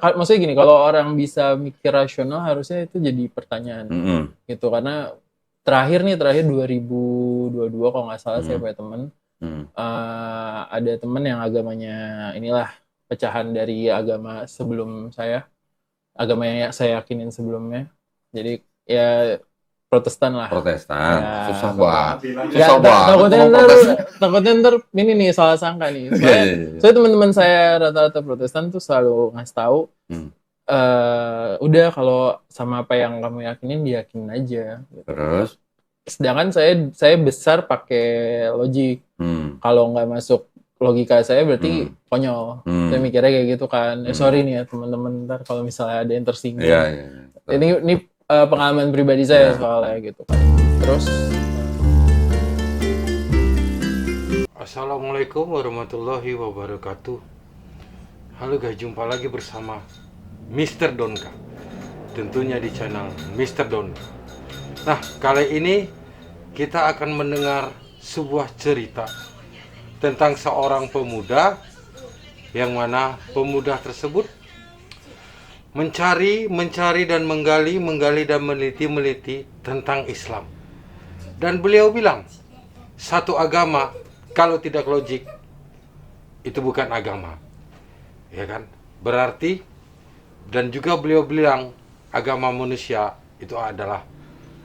maksudnya gini, kalau orang bisa mikir rasional harusnya itu jadi pertanyaan gitu, karena terakhir 2022 kalau nggak salah saya punya teman, ada teman yang agamanya inilah pecahan dari agama sebelum saya, agama yang saya yakinin sebelumnya, jadi ya Protestan lah. Protestan, Ya, susah betul. banget. Ya, Susah banget. takutnya ntar ini nih salah sangka nih. Soalnya teman-teman saya rata-rata Protestan tuh selalu ngasih tahu, udah kalau sama apa yang kamu yakinin diyakinin aja. Gitu. Terus? Sedangkan saya besar pakai logik. Kalau nggak masuk logika saya berarti konyol. Saya mikirnya kayak gitu kan. Sorry nih ya teman-teman, ntar kalau misalnya ada yang tersinggung. Ini pengalaman pribadi saya soalnya gitu kan. Terus Assalamualaikum warahmatullahi wabarakatuh. Halo guys, jumpa lagi bersama Mr. Donka. Tentunya di channel Mr. Donka. Nah, kali ini kita akan mendengar sebuah cerita tentang seorang pemuda, yang mana pemuda tersebut mencari dan menggali dan meneliti tentang Islam. Dan beliau bilang, satu agama kalau tidak logik itu bukan agama. Ya kan? Berarti, dan juga beliau bilang agama manusia itu adalah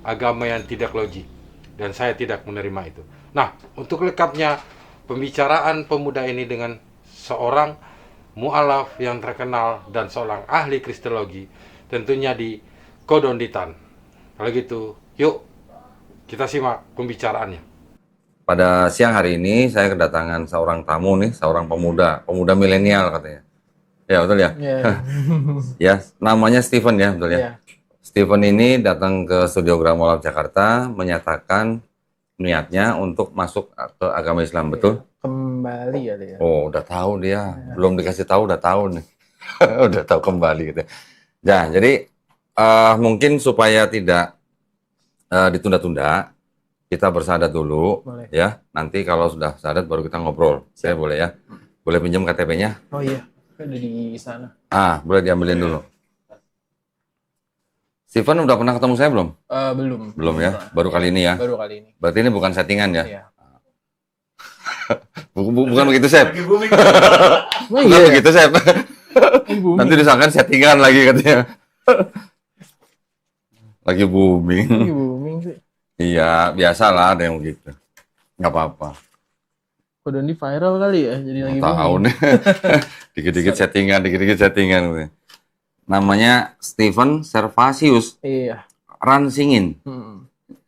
agama yang tidak logik, dan saya tidak menerima itu. Nah, untuk lengkapnya pembicaraan pemuda ini dengan seorang mu'alaf yang terkenal dan seorang ahli kristologi, tentunya di Kodonditan. Kalau gitu, yuk kita simak pembicaraannya. Pada siang hari ini saya kedatangan seorang tamu nih, seorang pemuda milenial katanya. Ya betul ya? Ya, namanya Steven ya, betul ya? Steven ini datang ke Studio Gramolab Jakarta menyatakan niatnya untuk masuk ke agama Islam, betul? Kembali ya dia. Oh, udah tahu dia. Belum dikasih tahu udah tahu nih. Udah tahu kembali gitu. Nah, jadi mungkin supaya tidak ditunda-tunda, kita bersahadat dulu. Boleh. Ya. Nanti kalau sudah sahadat baru kita ngobrol. Saya boleh ya? Boleh pinjam KTP-nya? Oh iya, ada di sana. Boleh diambilin dulu. Steven udah pernah ketemu saya belum? Belum. Belum ya? Baru kali ini ya? Baru kali ini. Berarti ini bukan settingan ya? Iya. Bukan begitu, Sep. Bukan begitu, Sep. Nanti disangkan settingan lagi katanya. Lagi booming. Lagi booming sih. Iya, biasalah ada yang begitu. Nggak apa-apa. Udah di viral kali ya, jadi lagi booming. Tahu nih. Dikit-dikit settingan. Namanya Steven Servasius. Iya. Ransingin.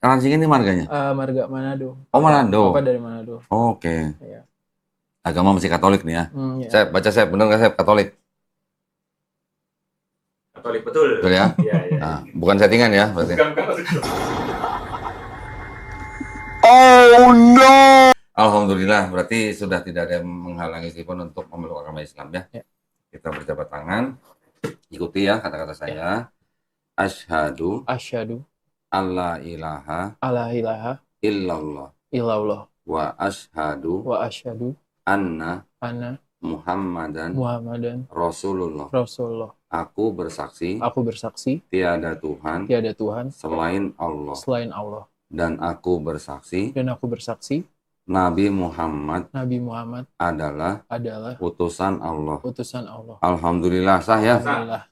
Ransingin ini marganya? Marga Manado. Oh, Manado. Apa dari Manado. Oke. Iya. Agama masih Katolik nih ya. Iya. Sep, baca Sep, bener nggak Sep? Katolik? Katolik betul. Betul ya? Iya. Nah, bukan settingan ya berarti. Oh no. Alhamdulillah, berarti sudah tidak ada yang menghalangi Steven untuk memeluk agama Islam ya. Kita berjabat tangan. Ikuti ya kata-kata saya. Asyhadu alla ilaha illallah wa asyhadu anna Muhammadan Rasulullah. Aku bersaksi tiada Tuhan selain Allah. Dan aku bersaksi Nabi Muhammad adalah utusan Allah. Alhamdulillah sah ya.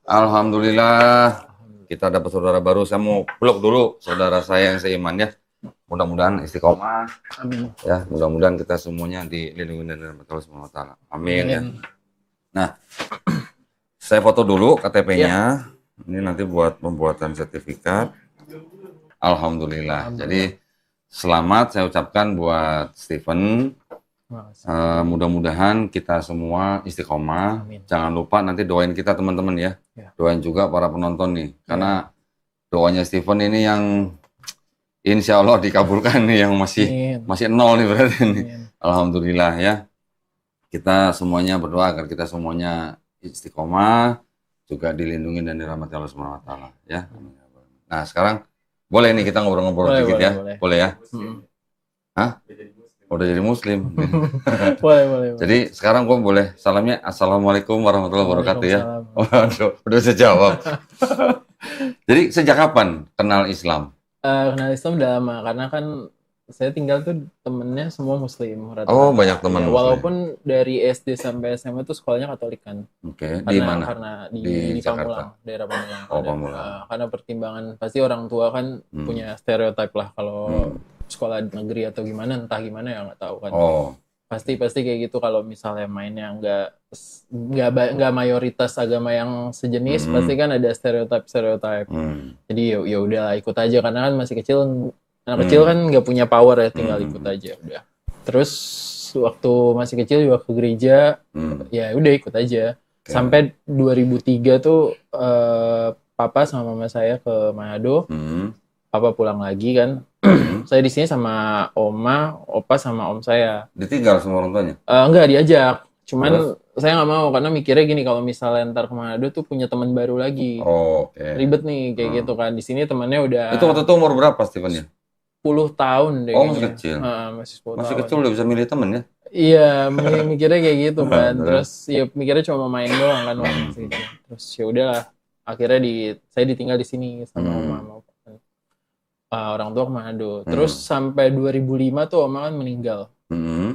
Alhamdulillah. Kita dapat saudara baru. Saya mau peluk dulu saudara saya yang seiman ya. Mudah-mudahan istiqomah. Amin. Ya, mudah-mudahan kita semuanya dilindungi dari Allah Subhanahu wa taala. Amin ya. Nah, saya foto dulu KTP-nya. Ini nanti buat pembuatan sertifikat. Alhamdulillah. Jadi selamat saya ucapkan buat Steven. Mudah-mudahan kita semua istiqomah. Amin. Jangan lupa nanti doain kita teman-teman ya. Doain juga para penonton nih. Karena doanya Steven ini yang insya Allah dikabulkan nih, yang masih nol nih berarti nih. Alhamdulillah ya. Kita semuanya berdoa agar kita semuanya istiqomah, juga dilindungi dan dirahmati Allah Subhanahu wa taala ya. Nah, sekarang boleh nih kita ngobrol-ngobrol dikit ya. Boleh ya? Hah? udah jadi muslim. Boleh. Jadi sekarang gue boleh salamnya Assalamualaikum warahmatullahi wabarakatuh ya. Waduh, udah bisa jawab. Jadi sejak kapan kenal Islam? Kenal Islam udah lama karena kan saya tinggal tuh temennya semua muslim rata-rata. Oh, banyak teman Ya, muslim. walaupun dari SD sampai SMA tuh sekolahnya Katolik kan. Oke, di mana? Karena di Jakarta. Pamulang, daerah Pamulang. Oh, Pamulang. Karena pertimbangan pasti orang tua kan punya stereotip lah kalau sekolah negeri atau gimana, entah gimana ya nggak tahu kan. Oh. Pasti kayak gitu kalau misalnya mainnya nggak mayoritas agama yang sejenis, pasti kan ada stereotip. Jadi ya udahlah ikut aja karena kan masih kecil. Anak kecil kan nggak punya power ya, tinggal ikut aja udah. Terus waktu masih kecil juga ke gereja, ya udah ikut aja. Okay. Sampai 2003 tuh papa sama mama saya ke Manado, papa pulang lagi kan. Saya di sini sama oma, opa sama om saya. Ditinggal sama orang tuanya? Enggak, diajak. Cuman saya nggak mau karena mikirnya gini, kalau misalnya ntar ke Manado tuh punya teman baru lagi. Oh, oke. Ribet nih kayak gitu kan. Di sini temannya udah. Itu waktu itu umur berapa Stephen ya? 10 tahun deh. Oh, masih kecil. Masih 10 masih tahun. Kecil udah bisa milih temen ya? Iya, mikirnya kayak gitu kan. Terus ya mikirnya cuma main doang kan waktu masih kecil. Terus ya udahlah. Akhirnya saya ditinggal di sini sama oma sama opa. Orang tua ke Manado. Terus sampai 2005 tuh oma kan meninggal.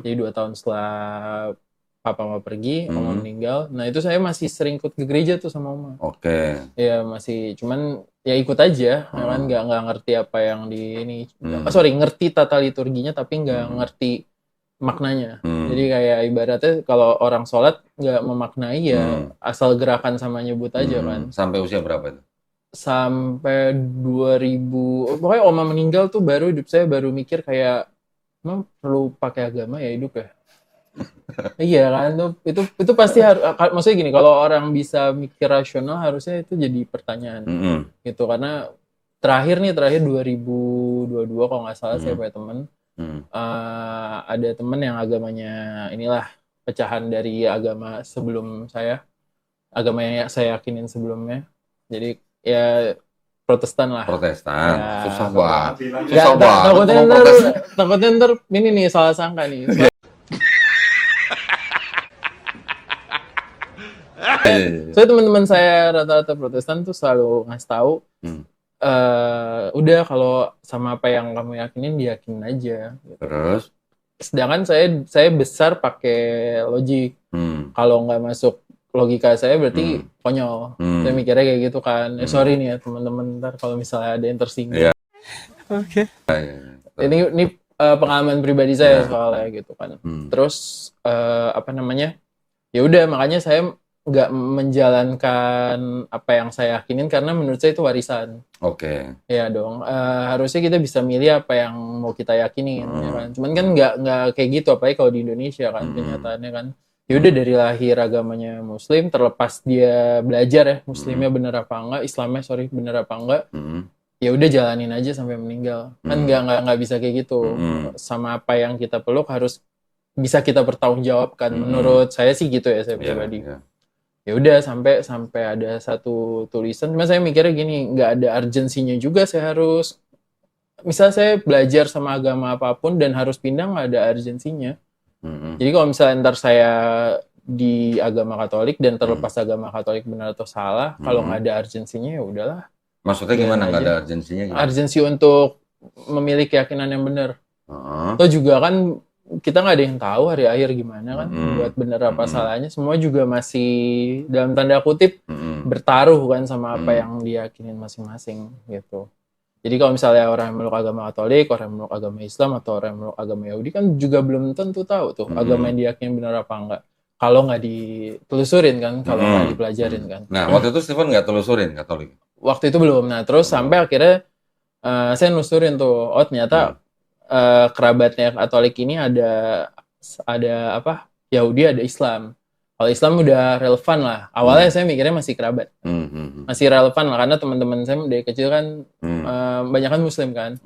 Jadi 2 tahun setelah papa mau pergi, oma meninggal. Nah itu saya masih sering ikut ke gereja tuh sama oma. Oke. Ya masih, cuman ya ikut aja, kan nggak ngerti apa yang di ini. Ngerti tata liturginya tapi nggak ngerti maknanya. Jadi kayak ibaratnya kalau orang sholat nggak memaknai ya asal gerakan sama nyebut aja kan. Sampai usia berapa itu? Sampai 2000, pokoknya oma meninggal tuh baru hidup saya baru mikir kayak, emang perlu pakai agama ya hidup ya? Iya kan, itu pasti harus, maksudnya gini, kalau orang bisa mikir rasional harusnya itu jadi pertanyaan gitu. Karena terakhir 2022 kalau nggak salah saya punya teman, ada teman yang agamanya inilah pecahan dari agama sebelum agama yang saya yakinin sebelumnya, jadi ya Protestan lah. Protestan, ya, susah banget. Takutnya ntar ini nih salah sangka nih. Soalnya teman-teman saya rata-rata Protestan tuh selalu ngasih tahu, udah kalau sama apa yang kamu yakinin diyakinin aja. Gitu. Terus? Sedangkan saya besar pakai logik. Kalau nggak masuk logika saya berarti konyol. Saya mikirnya kayak gitu kan. Sorry nih ya teman-teman, ntar kalau misalnya ada yang tersinggung. Oke. Ini pengalaman pribadi saya soalnya gitu kan. Terus ya udah makanya saya nggak menjalankan apa yang saya yakinin karena menurut saya itu warisan. Oke. Ya dong. Harusnya kita bisa milih apa yang mau kita yakinin, ya kan. Cuman kan nggak kayak gitu, apalagi kalau di Indonesia kan kenyataannya kan. Ya udah dari lahir agamanya Muslim, terlepas dia belajar ya Muslimnya bener apa enggak, Islamnya bener apa enggak. Ya udah jalanin aja sampai meninggal. Kan nggak bisa kayak gitu. Sama apa yang kita peluk harus bisa kita bertanggungjawabkan. Menurut saya sih gitu ya, saya pribadi. Ya udah sampai ada satu tulisan, cuma saya mikirnya gini, nggak ada urgensinya juga saya harus, misal saya belajar sama agama apapun dan harus pindah, nggak ada urgensinya. Jadi kalau misalnya ntar saya di agama Katolik dan terlepas agama Katolik benar atau salah, kalau nggak ada urgensinya ya udahlah. Maksudnya gimana nggak ada urgensinya? Urgensi untuk memilih keyakinan yang benar. Atau juga kan kita nggak ada yang tahu hari akhir gimana kan, buat bener apa salahnya, semua juga masih dalam tanda kutip bertaruh kan sama apa yang diyakinin masing-masing gitu. Jadi kalau misalnya orang yang meluk agama Katolik, orang yang meluk agama Islam, atau orang yang meluk agama Yahudi kan juga belum tentu tahu tuh agama yang diyakinin benar apa enggak. Kalau nggak ditelusurin kan, kalau nggak dipelajarin kan. Nah waktu itu Stephen nggak telusurin Katolik? Waktu itu belum. Nah terus sampai akhirnya saya nelusurin tuh, oh ternyata kerabatnya Katolik ini ada apa? Yahudi, ada Islam. Kalau Islam udah relevan lah. Awalnya saya mikirnya masih kerabat, masih relevan lah karena teman-teman saya dari kecil kan banyak kan Muslim kan.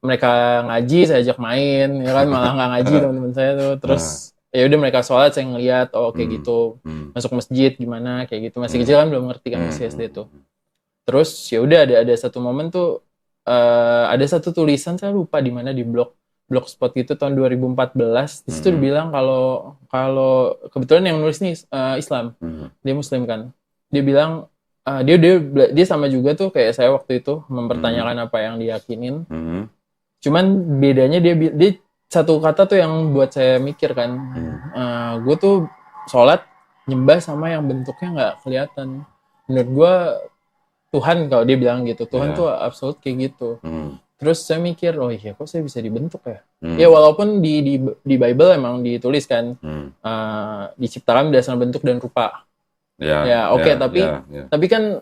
Mereka ngaji, saya ajak main, ya kan malah nggak ngaji teman-teman saya tuh. Terus ya udah mereka sholat, saya ngeliat kayak gitu, masuk masjid gimana kayak gitu. Masih kecil kan belum ngerti kan, masih SD tuh. Terus ya udah ada satu momen tuh. Ada satu tulisan saya lupa di mana di blog blogspot gitu tahun 2014. Di situ dibilang kalau kebetulan yang nulis nih Islam, dia Muslim kan. Dia bilang dia sama juga tuh kayak saya waktu itu mempertanyakan apa yang diyakinin. Cuman bedanya dia satu kata tuh yang buat saya mikir kan. Gue tuh sholat nyembah sama yang bentuknya nggak kelihatan. Menurut gue Tuhan, kalau dia bilang gitu, Tuhan tuh absolut kayak gitu. Terus saya mikir, oh iya kok saya bisa dibentuk ya? Ya walaupun di Bible emang ditulis kan, diciptakan berdasarkan bentuk dan rupa. Tapi kan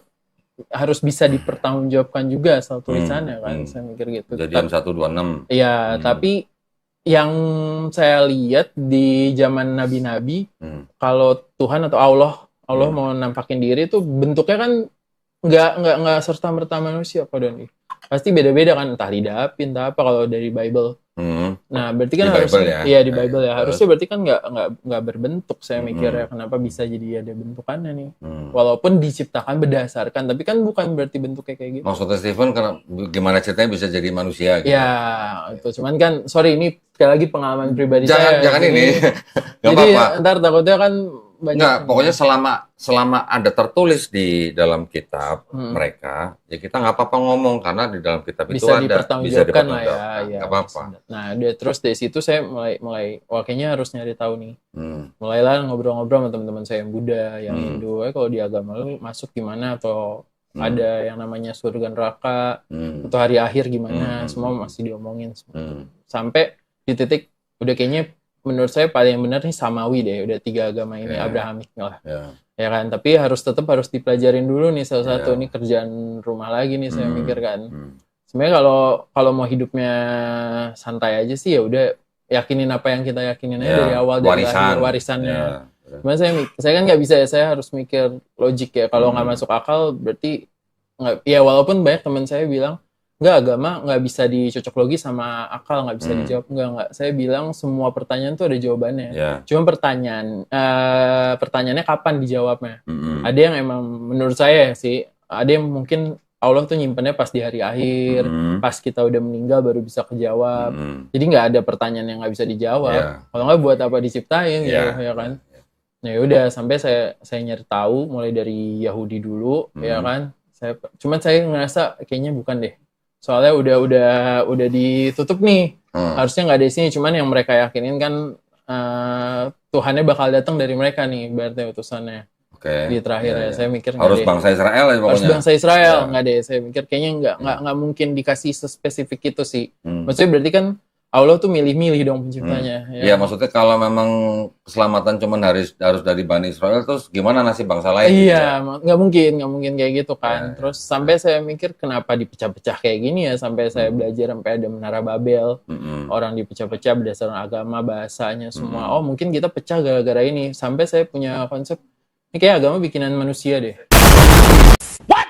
harus bisa dipertanggungjawabkan juga asal tulisannya kan, saya mikir gitu. Kejadian 1:26. Iya, tapi yang saya lihat di zaman nabi-nabi, kalau Tuhan atau Allah mau nampakin diri tuh bentuknya kan nggak serta-merta manusia kok Doni. Pasti beda-beda kan, entah didapin, entah apa kalau dari Bible. Nah, berarti kan harusnya di Bible ya. Harusnya berarti kan nggak berbentuk, saya mikir ya. Kenapa bisa jadi ada bentukannya nih? Walaupun diciptakan berdasarkan, tapi kan bukan berarti bentuknya kayak gitu. Maksudnya Stephen, gimana ceritanya bisa jadi manusia gitu? Ya, itu cuman kan, sorry ini sekali lagi pengalaman pribadi saya. Jangan ini. Jadi ntar takutnya kan banyak. Nggak, pokoknya selama ada tertulis di dalam kitab mereka, ya kita nggak apa-apa ngomong karena di dalam kitab itu bisa ada dipertanggungjawabkan lah ya. Nggak apa-apa. Nah, terus dari situ saya mulai kayaknya harus nyari tahu nih. Mulailah ngobrol-ngobrol sama teman-teman saya yang Buddha, yang Hindu. Kalau di agama lu masuk gimana atau ada yang namanya surga neraka atau hari akhir gimana, semua masih diomongin. Sampai di titik udah kayaknya menurut saya paling benar nih Samawi deh, udah 3 agama ini Abrahamik lah. Ya kan, tapi harus dipelajarin dulu nih salah satu ini kerjaan rumah lagi nih saya mikir kan. Sebenarnya kalau mau hidupnya santai aja sih ya udah yakinin apa yang kita yakinin aja dari awal dari warisannya. Cuman saya kan nggak bisa ya, saya harus mikir logik ya. Kalau nggak masuk akal berarti nggak. Ya walaupun banyak teman saya bilang nggak, agama nggak bisa dicocok logi sama akal, nggak bisa dijawab. Nggak. Saya bilang semua pertanyaan tuh ada jawabannya. Cuma pertanyaannya kapan dijawabnya. Ada yang emang menurut saya sih, ada yang mungkin Allah tuh nyimpennya pas di hari akhir, pas kita udah meninggal baru bisa kejawab. Jadi nggak ada pertanyaan yang nggak bisa dijawab. Kalau nggak buat apa diciptain ya kan. Nah yaudah sampai saya nyari tahu mulai dari Yahudi dulu ya kan. Cuman saya ngerasa kayaknya bukan deh. Soalnya udah ditutup nih. Harusnya nggak ada di sini. Cuman yang mereka yakinin kan Tuhannya bakal datang dari mereka nih, berarti utusannya. Di terakhir ya. Saya mikir harus bangsa Israel ya pokoknya. Harus bangsa Israel, nggak deh. Saya mikir kayaknya nggak mungkin dikasih spesifik itu sih. Maksudnya berarti kan Allah tuh milih-milih dong penciptanya. Ya maksudnya kalau memang keselamatan cuman harus dari Bani Israel, terus gimana nasib bangsa lain? Iya, nggak mungkin kayak gitu kan. Terus sampai saya mikir kenapa dipecah-pecah kayak gini ya, sampai saya belajar sampai ada Menara Babel, orang dipecah-pecah berdasarkan agama, bahasanya semua. Oh mungkin kita pecah gara-gara ini. Sampai saya punya konsep ini kayak agama bikinan manusia deh. What?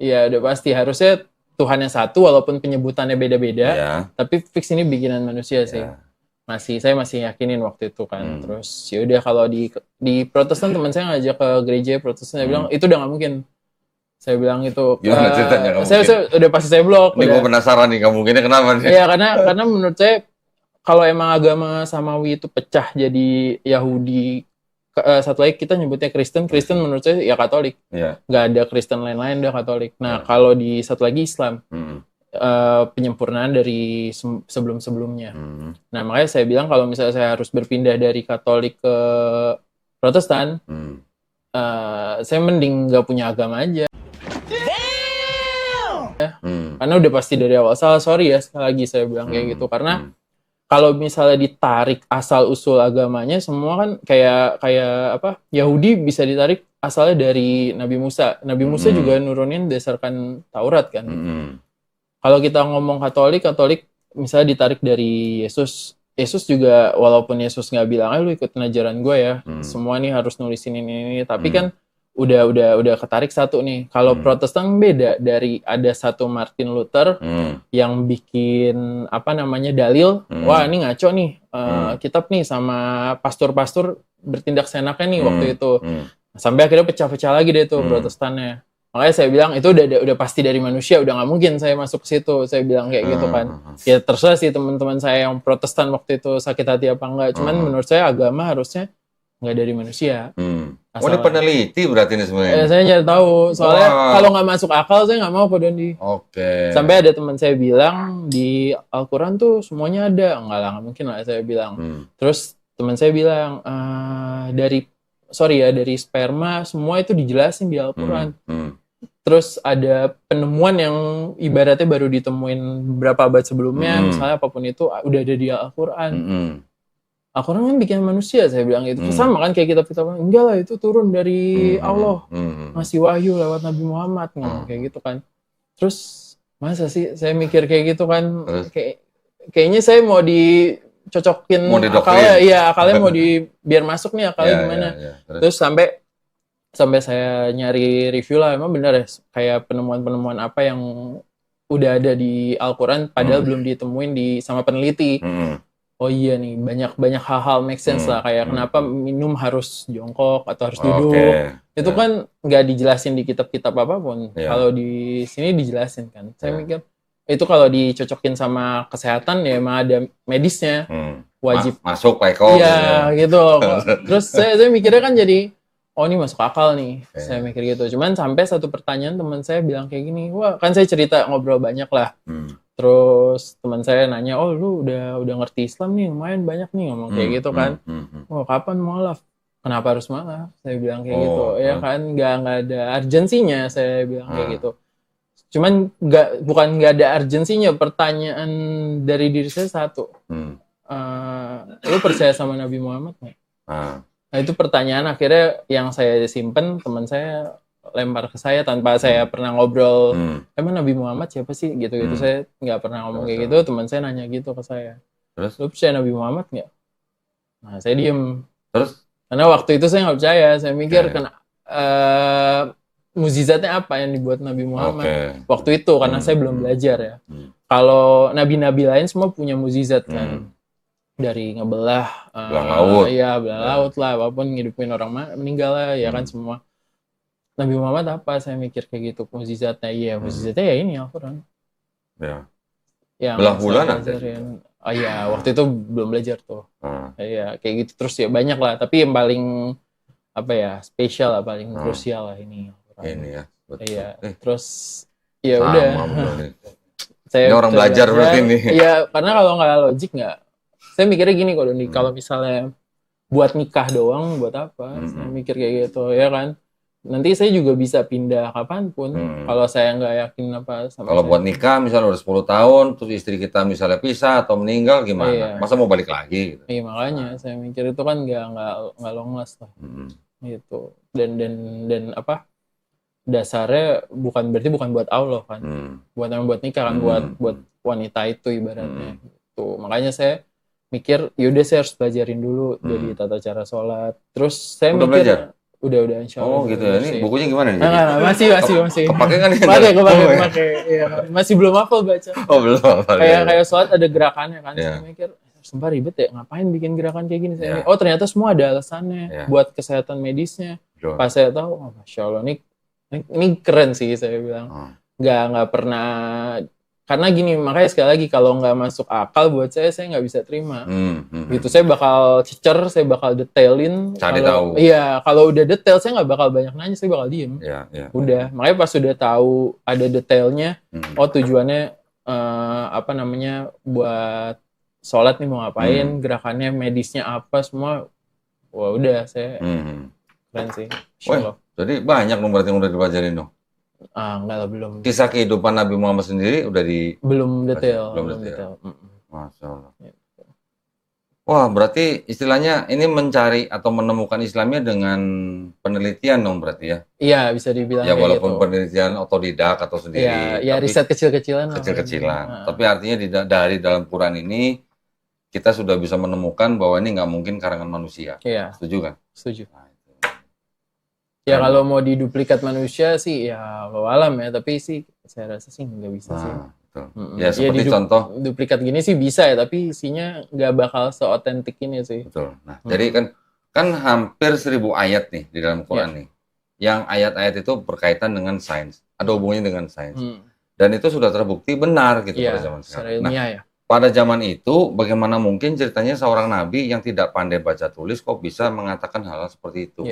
Iya udah pasti harusnya Tuhan yang satu walaupun penyebutannya beda-beda, tapi fix ini bikinan manusia sih. Saya masih yakinin waktu itu kan. Terus ya udah kalau di Protestan teman saya ngajak ke gereja Protestan, saya bilang itu udah nggak mungkin. Saya bilang itu. Gimana ceritanya nggak mungkin? Saya udah pasti saya blok. Ini gue penasaran nih, nggak mungkinnya kenapa nih? Iya karena menurut saya kalau emang agama Samawi itu pecah jadi Yahudi. Satu lagi kita nyebutnya Kristen menurut saya ya Katolik, nggak ada Kristen lain-lain, udah Katolik. Nah kalau di satu lagi Islam, penyempurnaan dari sebelum-sebelumnya. Nah makanya saya bilang kalau misalnya saya harus berpindah dari Katolik ke Protestan, saya mending nggak punya agama aja. Karena udah pasti dari awal salah, sorry ya sekali lagi saya bilang kayak gitu karena kalau misalnya ditarik asal usul agamanya semua kan kayak apa Yahudi bisa ditarik asalnya dari Nabi Musa. Nabi Musa juga nurunin berdasarkan Taurat kan. Kalau kita ngomong Katolik misalnya ditarik dari Yesus. Yesus juga walaupun Yesus nggak bilang lu ikutin ajaran gue ya. Semua nih harus nulisin ini. Tapi kan udah ketarik satu nih. Kalau Protestan beda, dari ada satu Martin Luther yang bikin dalil, wah ini ngaco nih kitab nih sama pastor-pastor bertindak seenaknya nih waktu itu. Sampai akhirnya pecah-pecah lagi deh tuh Protestannya. Makanya saya bilang itu udah pasti dari manusia, udah nggak mungkin saya masuk ke situ. Saya bilang kayak gitu kan. Ya terserah sih teman-teman saya yang Protestan waktu itu sakit hati apa enggak. Cuman menurut saya agama harusnya nggak dari manusia. Oh ini peneliti berarti ini sebenarnya? Saya nyari tahu. Soalnya kalau nggak masuk akal saya nggak mau Pak Dondi. Oke. Sampai ada teman saya bilang di Al-Quran tuh semuanya ada. Enggak lah, nggak mungkin lah saya bilang. Terus teman saya bilang dari sperma semua itu dijelasin di Al-Quran. Terus ada penemuan yang ibaratnya baru ditemuin beberapa abad sebelumnya, misalnya apapun itu udah ada di Al-Quran. Al-Quran kan bikin manusia, saya bilang gitu. Sama kan kayak kitab-kitab, enggak lah itu turun dari Allah, ngasih wahyu lewat Nabi Muhammad, kayak gitu kan. Terus masa sih saya mikir kayak gitu kan, kayaknya saya mau dicocokin akalnya mau biar masuk nih akalnya gimana. Terus sampai saya nyari review lah, emang benar ya kayak penemuan-penemuan apa yang udah ada di Al-Quran padahal belum ditemuin sama peneliti. Oh iya nih, banyak hal-hal make sense lah, kayak kenapa minum harus jongkok atau harus duduk. Itu kan nggak dijelasin di kitab-kitab apapun. Kalau di sini dijelasin kan. Saya mikir itu kalau dicocokin sama kesehatan ya emang ada medisnya. Wajib masuk Eko. Iya gitu. Terus saya mikirnya kan jadi oh ini masuk akal nih, saya mikir gitu. Cuman sampai satu pertanyaan teman saya bilang kayak gini, wah kan saya cerita ngobrol banyak lah. Terus teman saya nanya, oh lu udah ngerti Islam nih, lumayan banyak nih ngomong kayak gitu kan. Oh kapan mualaf? Kenapa harus mualaf? Saya bilang kayak gitu. Ya kan nggak ada urgensinya, saya bilang kayak gitu. Cuman bukan nggak ada urgensinya. Pertanyaan dari diri saya satu, lu percaya sama Nabi Muhammad nggak? Nah itu pertanyaan akhirnya yang saya simpen, teman saya lempar ke saya tanpa saya pernah ngobrol. Emang Nabi Muhammad siapa sih? Gitu-gitu saya nggak pernah ngomong kayak gitu. Teman saya nanya gitu ke saya. Terus lu percaya Nabi Muhammad nggak? Nah saya diem. Terus? Karena waktu itu saya nggak percaya. Saya mikir mukjizatnya apa yang dibuat Nabi Muhammad waktu itu, karena saya belum belajar ya. Kalau nabi-nabi lain semua punya mukjizat kan. Dari ngebelah laut. Iya, belah laut lah, apapun ngidupin orang meninggal lah, ya kan semua. Nabi Muhammad apa? Saya mikir kayak gitu, mukjizatnya. Iya, mukjizatnya ya ini Al-Quran. Ya. Yang belah bulan ada. Oh iya, waktu itu belum belajar tuh. Iya, kayak gitu terus ya banyak lah, tapi yang paling apa ya, spesial lah, paling krusial lah ini Al-Quran. Ini ya. Betul. Iya, terus ya udah. Ini orang belajar berarti ini. Iya, karena kalau nggak logik nggak. Saya mikirnya gini kok Doni, kalau misalnya buat nikah doang, buat apa? Saya mikir kayak gitu, ya kan? Nanti saya juga bisa pindah kapanpun, kalau saya nggak yakin apa sama kalau buat nikah, misalnya udah 10 tahun, terus istri kita misalnya pisah atau meninggal, gimana? Iya. Masa mau balik lagi? Gitu? Iya, makanya saya mikir itu kan nggak long last lah. Gitu. Dan apa? Dasarnya berarti bukan buat Allah kan? Buat nikah kan? Buat wanita itu ibaratnya. Tuh, makanya saya mikir yaudah saya harus pelajarin dulu dari tata cara sholat. Terus saya udah mikir belajar? Udah insya Allah. Oh gitu ya, ini bukunya gimana nih? Masih. Kepake kan? Kepake. Iya. Masih belum hafal baca. Oh belum hafal. Kayak sholat ada gerakannya kan. Saya mikir sumpah ribet ya, ngapain bikin gerakan kayak gini? Oh ternyata semua ada alasannya buat kesehatan medisnya. Pas saya tahu, oh, Masya Allah, ini keren sih saya bilang. Nggak pernah. Karena gini, makanya sekali lagi kalau nggak masuk akal buat saya nggak bisa terima. Gitu, saya bakal cecer, saya bakal detailin. Cari tahu. Iya, kalau udah detail saya nggak bakal banyak nanya, saya bakal diem. Udah, makanya pas sudah tahu ada detailnya, oh tujuannya buat sholat nih mau ngapain, gerakannya medisnya apa semua, wah udah saya keren sih. Wah, jadi banyak dong berarti yang udah dipelajarin dong. Enggak lah, belum. Kisah kehidupan Nabi Muhammad sendiri udah belum detail. Masya Allah. Wah, berarti istilahnya ini mencari atau menemukan Islamnya dengan penelitian dong berarti ya? Iya, bisa dibilang ya, walaupun gitu. penelitian otodidak atau sendiri. Ya riset kecil-kecilan. Kecil-kecilan. Tapi artinya dari dalam Quran ini kita sudah bisa menemukan bahwa ini nggak mungkin karangan manusia. Iya. Setuju kan? Setuju. Ya kalau mau diduplikat manusia sih ya wawalam ya, tapi sih saya rasa sih nggak bisa sih. Betul. Ya seperti contoh duplikat gini sih bisa ya, tapi isinya nggak bakal seotentik ini sih. Betul. Nah jadi kan hampir 1000 ayat nih di dalam Quran nih yang ayat-ayat itu berkaitan dengan sains, ada hubungannya dengan sains. Dan itu sudah terbukti benar gitu pada zaman sekarang. Nah, pada zaman itu bagaimana mungkin ceritanya seorang nabi yang tidak pandai baca tulis kok bisa mengatakan hal-hal seperti itu?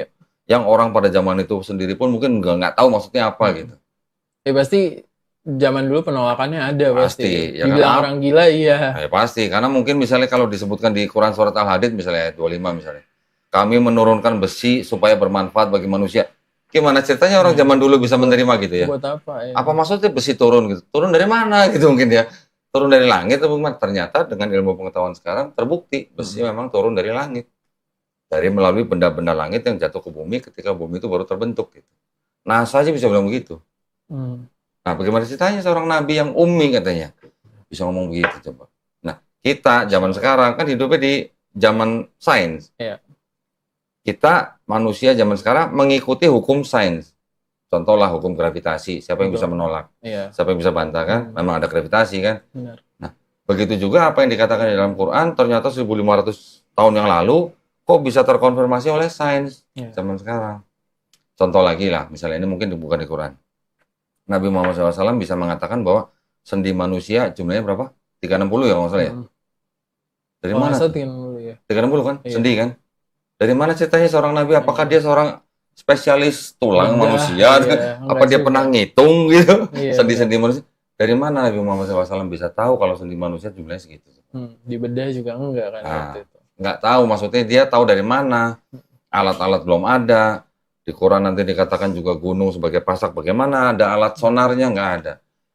Yang orang pada zaman itu sendiri pun mungkin nggak tahu maksudnya apa gitu. Ya pasti zaman dulu penolakannya ada pasti. Ya, dibilang orang gila iya. Ya pasti, karena mungkin misalnya kalau disebutkan di Quran surat Al-Hadid misalnya ayat 25 misalnya. Kami menurunkan besi supaya bermanfaat bagi manusia. Gimana ceritanya orang zaman dulu bisa menerima gitu ya? Buat apa? Ya. Apa maksudnya besi turun gitu? Turun dari mana gitu mungkin ya? Turun dari langit atau bagaimana? Ternyata dengan ilmu pengetahuan sekarang terbukti besi memang turun dari langit. Dari melalui benda-benda langit yang jatuh ke bumi ketika bumi itu baru terbentuk gitu. NASA aja bisa bilang begitu. Nah, bagaimana ceritanya seorang nabi yang ummi katanya bisa ngomong begitu coba. Nah, kita zaman sekarang kan hidupnya di zaman sains. Kita manusia zaman sekarang mengikuti hukum sains. Contohlah hukum gravitasi. Siapa yang bisa menolak? Siapa yang bisa bantah kan? Memang ada gravitasi kan? Benar. Nah, begitu juga apa yang dikatakan di dalam Quran ternyata 1500 tahun yang lalu kok bisa terkonfirmasi oleh sains zaman sekarang. Contoh lagi lah, misalnya ini mungkin bukan di Quran. Nabi Muhammad SAW bisa mengatakan bahwa sendi manusia jumlahnya berapa? 360 ya kalau nggak salah ya? Dari mana? 360 ya? 360 kan? Sendi kan? Dari mana ceritanya seorang nabi? Apakah dia seorang spesialis tulang manusia? Apa dia pernah ngitung gitu? Sendi-sendi manusia? Dari mana Nabi Muhammad SAW bisa tahu kalau sendi manusia jumlahnya segitu? Dibedah juga enggak kan? Nggak tahu, maksudnya dia tahu dari mana? Alat-alat belum ada. Di Quran nanti dikatakan juga gunung sebagai pasak. Bagaimana? Ada alat sonarnya? Nggak ada.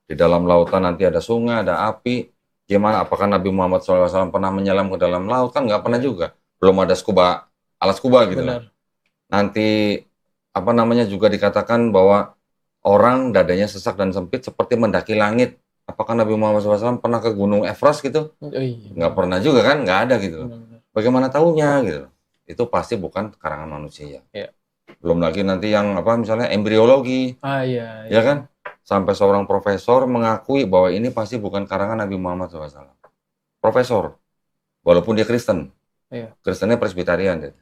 Di dalam lautan nanti ada sungai, ada api. Gimana? Apakah Nabi Muhammad SAW pernah menyelam ke dalam laut? Kan nggak pernah juga. Belum ada alat scuba gitu. Nanti apa namanya juga dikatakan bahwa orang dadanya sesak dan sempit seperti mendaki langit. Apakah Nabi Muhammad SAW pernah ke Gunung Everest gitu? Nggak pernah juga kan? Nggak ada gitu. Bagaimana tahunya gitu? Itu pasti bukan karangan manusia. Belum lagi nanti yang apa misalnya embriologi. Ya kan? Sampai seorang profesor mengakui bahwa ini pasti bukan karangan Nabi Muhammad SAW. Profesor. Walaupun dia Kristen. Kristennya Presbyterian gitu.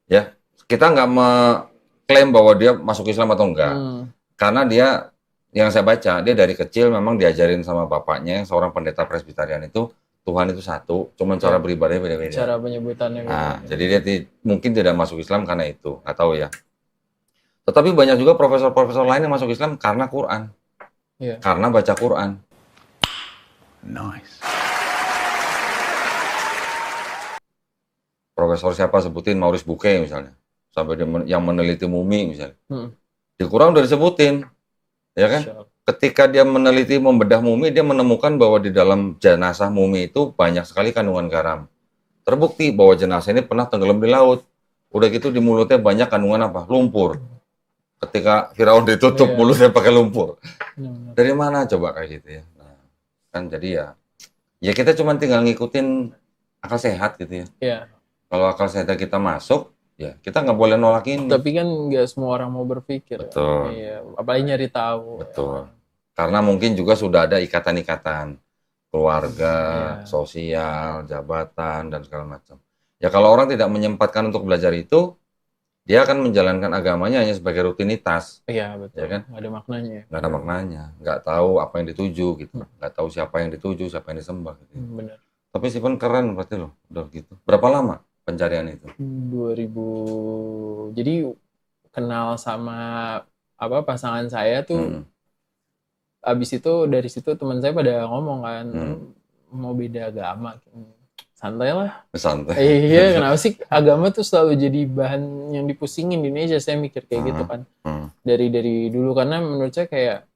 Ya, kita nggak mengklaim bahwa dia masuk Islam atau enggak. Karena dia, yang saya baca, dia dari kecil memang diajarin sama bapaknya, seorang pendeta Presbyterian itu, Tuhan itu satu, cuma cara beribadahnya beda-beda. Cara penyebutannya beda. Nah, jadi dia mungkin tidak masuk Islam karena itu, nggak tahu ya. Tetapi banyak juga profesor-profesor lain yang masuk Islam karena Quran. Karena baca Quran. Nice. Profesor siapa sebutin, Maurice Bucaille misalnya. Sampai dia yang meneliti mumi misalnya. Di Quran udah disebutin. Ya kan? Ketika dia meneliti membedah mumi, dia menemukan bahwa di dalam jenazah mumi itu banyak sekali kandungan garam. Terbukti bahwa jenazah ini pernah tenggelam di laut. Udah gitu di mulutnya banyak kandungan apa? Lumpur. Ketika Firaun ditutup mulutnya pakai lumpur. Dari mana coba kayak gitu ya? Nah, kan jadi ya kita cuma tinggal ngikutin akal sehat gitu ya. Kalau akal sehat kita masuk, ya kita nggak boleh nolak ini. Tapi kan nggak semua orang mau berpikir. Betul. Apalagi nyari tahu. Betul. Karena mungkin juga sudah ada ikatan-ikatan keluarga, sosial, jabatan dan segala macam. Ya kalau orang tidak menyempatkan untuk belajar itu, dia akan menjalankan agamanya hanya sebagai rutinitas. Iya betul. Ya kan? Nggak ada maknanya. Nggak ada maknanya. Nggak tahu apa yang dituju gitu. Nggak tahu siapa yang dituju, siapa yang disembah. Gitu. Benar. Tapi Stephen keren berarti loh, udah gitu. Berapa lama pencarian itu? 2000. Jadi kenal sama pasangan saya tuh. Abis itu dari situ teman saya pada ngomong kan, mau beda agama. Santai lah. Santai. Iya, kenapa sih agama tuh selalu jadi bahan yang dipusingin di Indonesia? Saya mikir kayak gitu kan. Dari dulu, karena menurut saya kayak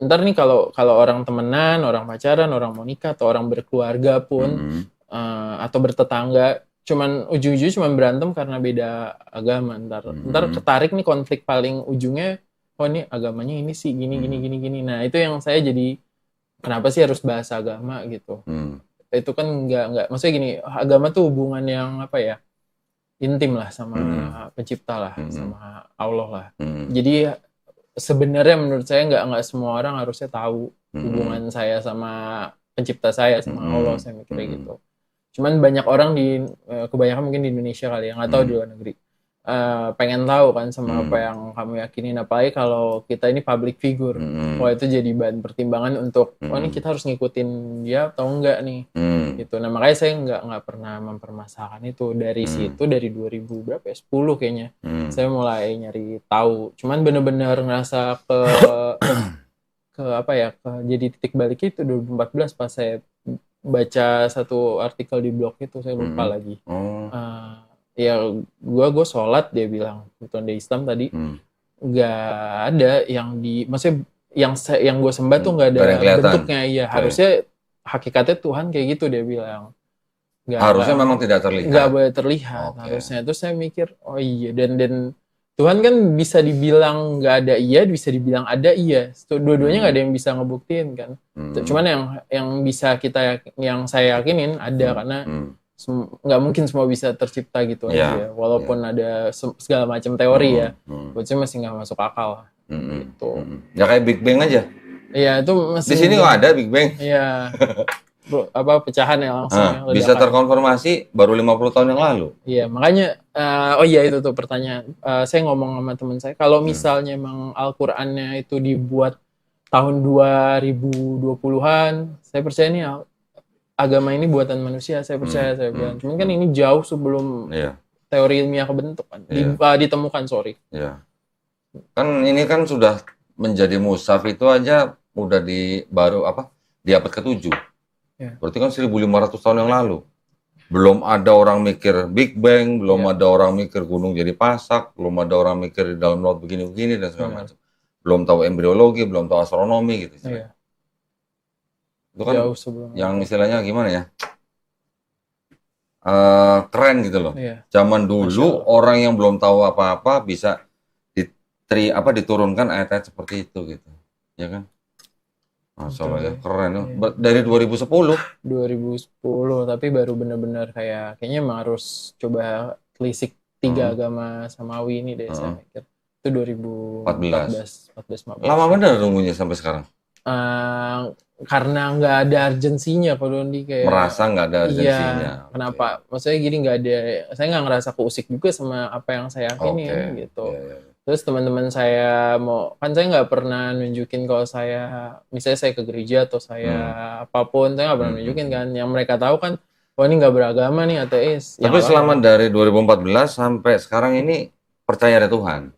ntar nih kalau orang temenan, orang pacaran, orang mau nikah atau orang berkeluarga pun atau bertetangga, cuman ujung-ujungnya cuman berantem karena beda agama. Ntar ketarik nih konflik paling ujungnya, oh ini agamanya ini sih gini. Nah itu yang saya jadi kenapa sih harus bahas agama gitu. Itu kan nggak maksudnya gini, agama tuh hubungan yang intim lah sama pencipta lah, sama Allah lah. Jadi sebenarnya menurut saya nggak semua orang harusnya tahu hubungan saya sama pencipta saya, sama Allah. Saya mikirnya gitu. Cuman banyak orang kebanyakan mungkin di Indonesia kali ya, nggak tahu di luar negeri. pengen tahu kan sama apa yang kamu yakinin, apalagi kalau kita ini public figure. Wah, itu jadi bahan pertimbangan untuk ini kita harus ngikutin dia atau enggak nih. Gitu. Nah, makanya saya nggak pernah mempermasalahkan itu. Dari situ, dari 2000 berapa ya? 10 kayaknya. Saya mulai nyari tahu. Cuman bener-bener ngerasa ke apa ya, jadi titik balik itu 2014 pas saya baca satu artikel di blog itu, saya lupa lagi. Ya gue sholat, dia bilang kebetulan di Islam tadi nggak ada yang maksudnya yang gue sembah tuh nggak ada bentuknya. Ya harusnya hakikatnya Tuhan kayak gitu, dia bilang. Harusnya memang tidak terlihat. Nggak boleh terlihat harusnya. Terus saya mikir, oh iya, dan Tuhan kan bisa dibilang nggak ada iya, bisa dibilang ada iya. Dua-duanya nggak ada yang bisa ngebuktiin kan. Cuman yang bisa yang saya yakinin ada, karena nggak mungkin semua bisa tercipta gitu aja. Walaupun ada segala macam teori ya, buat saya masih nggak masuk akal. Gitu. Ya kayak Big Bang aja. Iya, itu masih. Di sini kok ada Big Bang. Iya. Pecahan ya langsung. Bisa terkonfirmasi baru 50 tahun yang lalu. Iya, makanya oh iya, itu tuh pertanyaan. Saya ngomong sama teman saya, kalau misalnya emang Al-Qur'annya itu dibuat tahun 2020-an, saya percaya nih agama ini buatan manusia, saya percaya, saya bilang. Cuman kan ini jauh sebelum teori ilmiah kebentuk kan. Ditemukan, sorry. Iya. Kan ini kan sudah menjadi mushaf itu aja udah di abad ke-7. Berarti kan 1500 tahun yang lalu. Belum ada orang mikir Big Bang, belum ada orang mikir gunung jadi pasak, belum ada orang mikir di dalam laut begini-begini dan segala macam. Belum tahu embriologi, belum tahu astronomi gitu. Itu kan yang istilahnya gimana ya? Keren gitu loh. Zaman dulu orang yang belum tahu apa-apa bisa diturunkan ayat-ayat seperti itu gitu. Ya kan? Masalah ya, keren. Dari 2010. 2010, tapi baru benar-benar kayaknya emang harus coba telisik 3 agama Samawi ini deh, saya mikir. Itu 2014. Lama bener nunggunya sampai sekarang? Karena nggak ada urgensinya, Pak Dondi, kayak merasa nggak ada urgensinya. Iya, kenapa? Maksudnya gini, nggak ada, saya nggak ngerasa keusik juga sama apa yang saya yakinin gitu. Terus teman-teman saya kan saya nggak pernah nunjukin kalau misalnya saya ke gereja atau saya apapun, saya nggak pernah nunjukin kan. Yang mereka tahu kan, wah ini nggak beragama nih, ateis. Tapi selama dari 2014 sampai sekarang ini percaya ada Tuhan?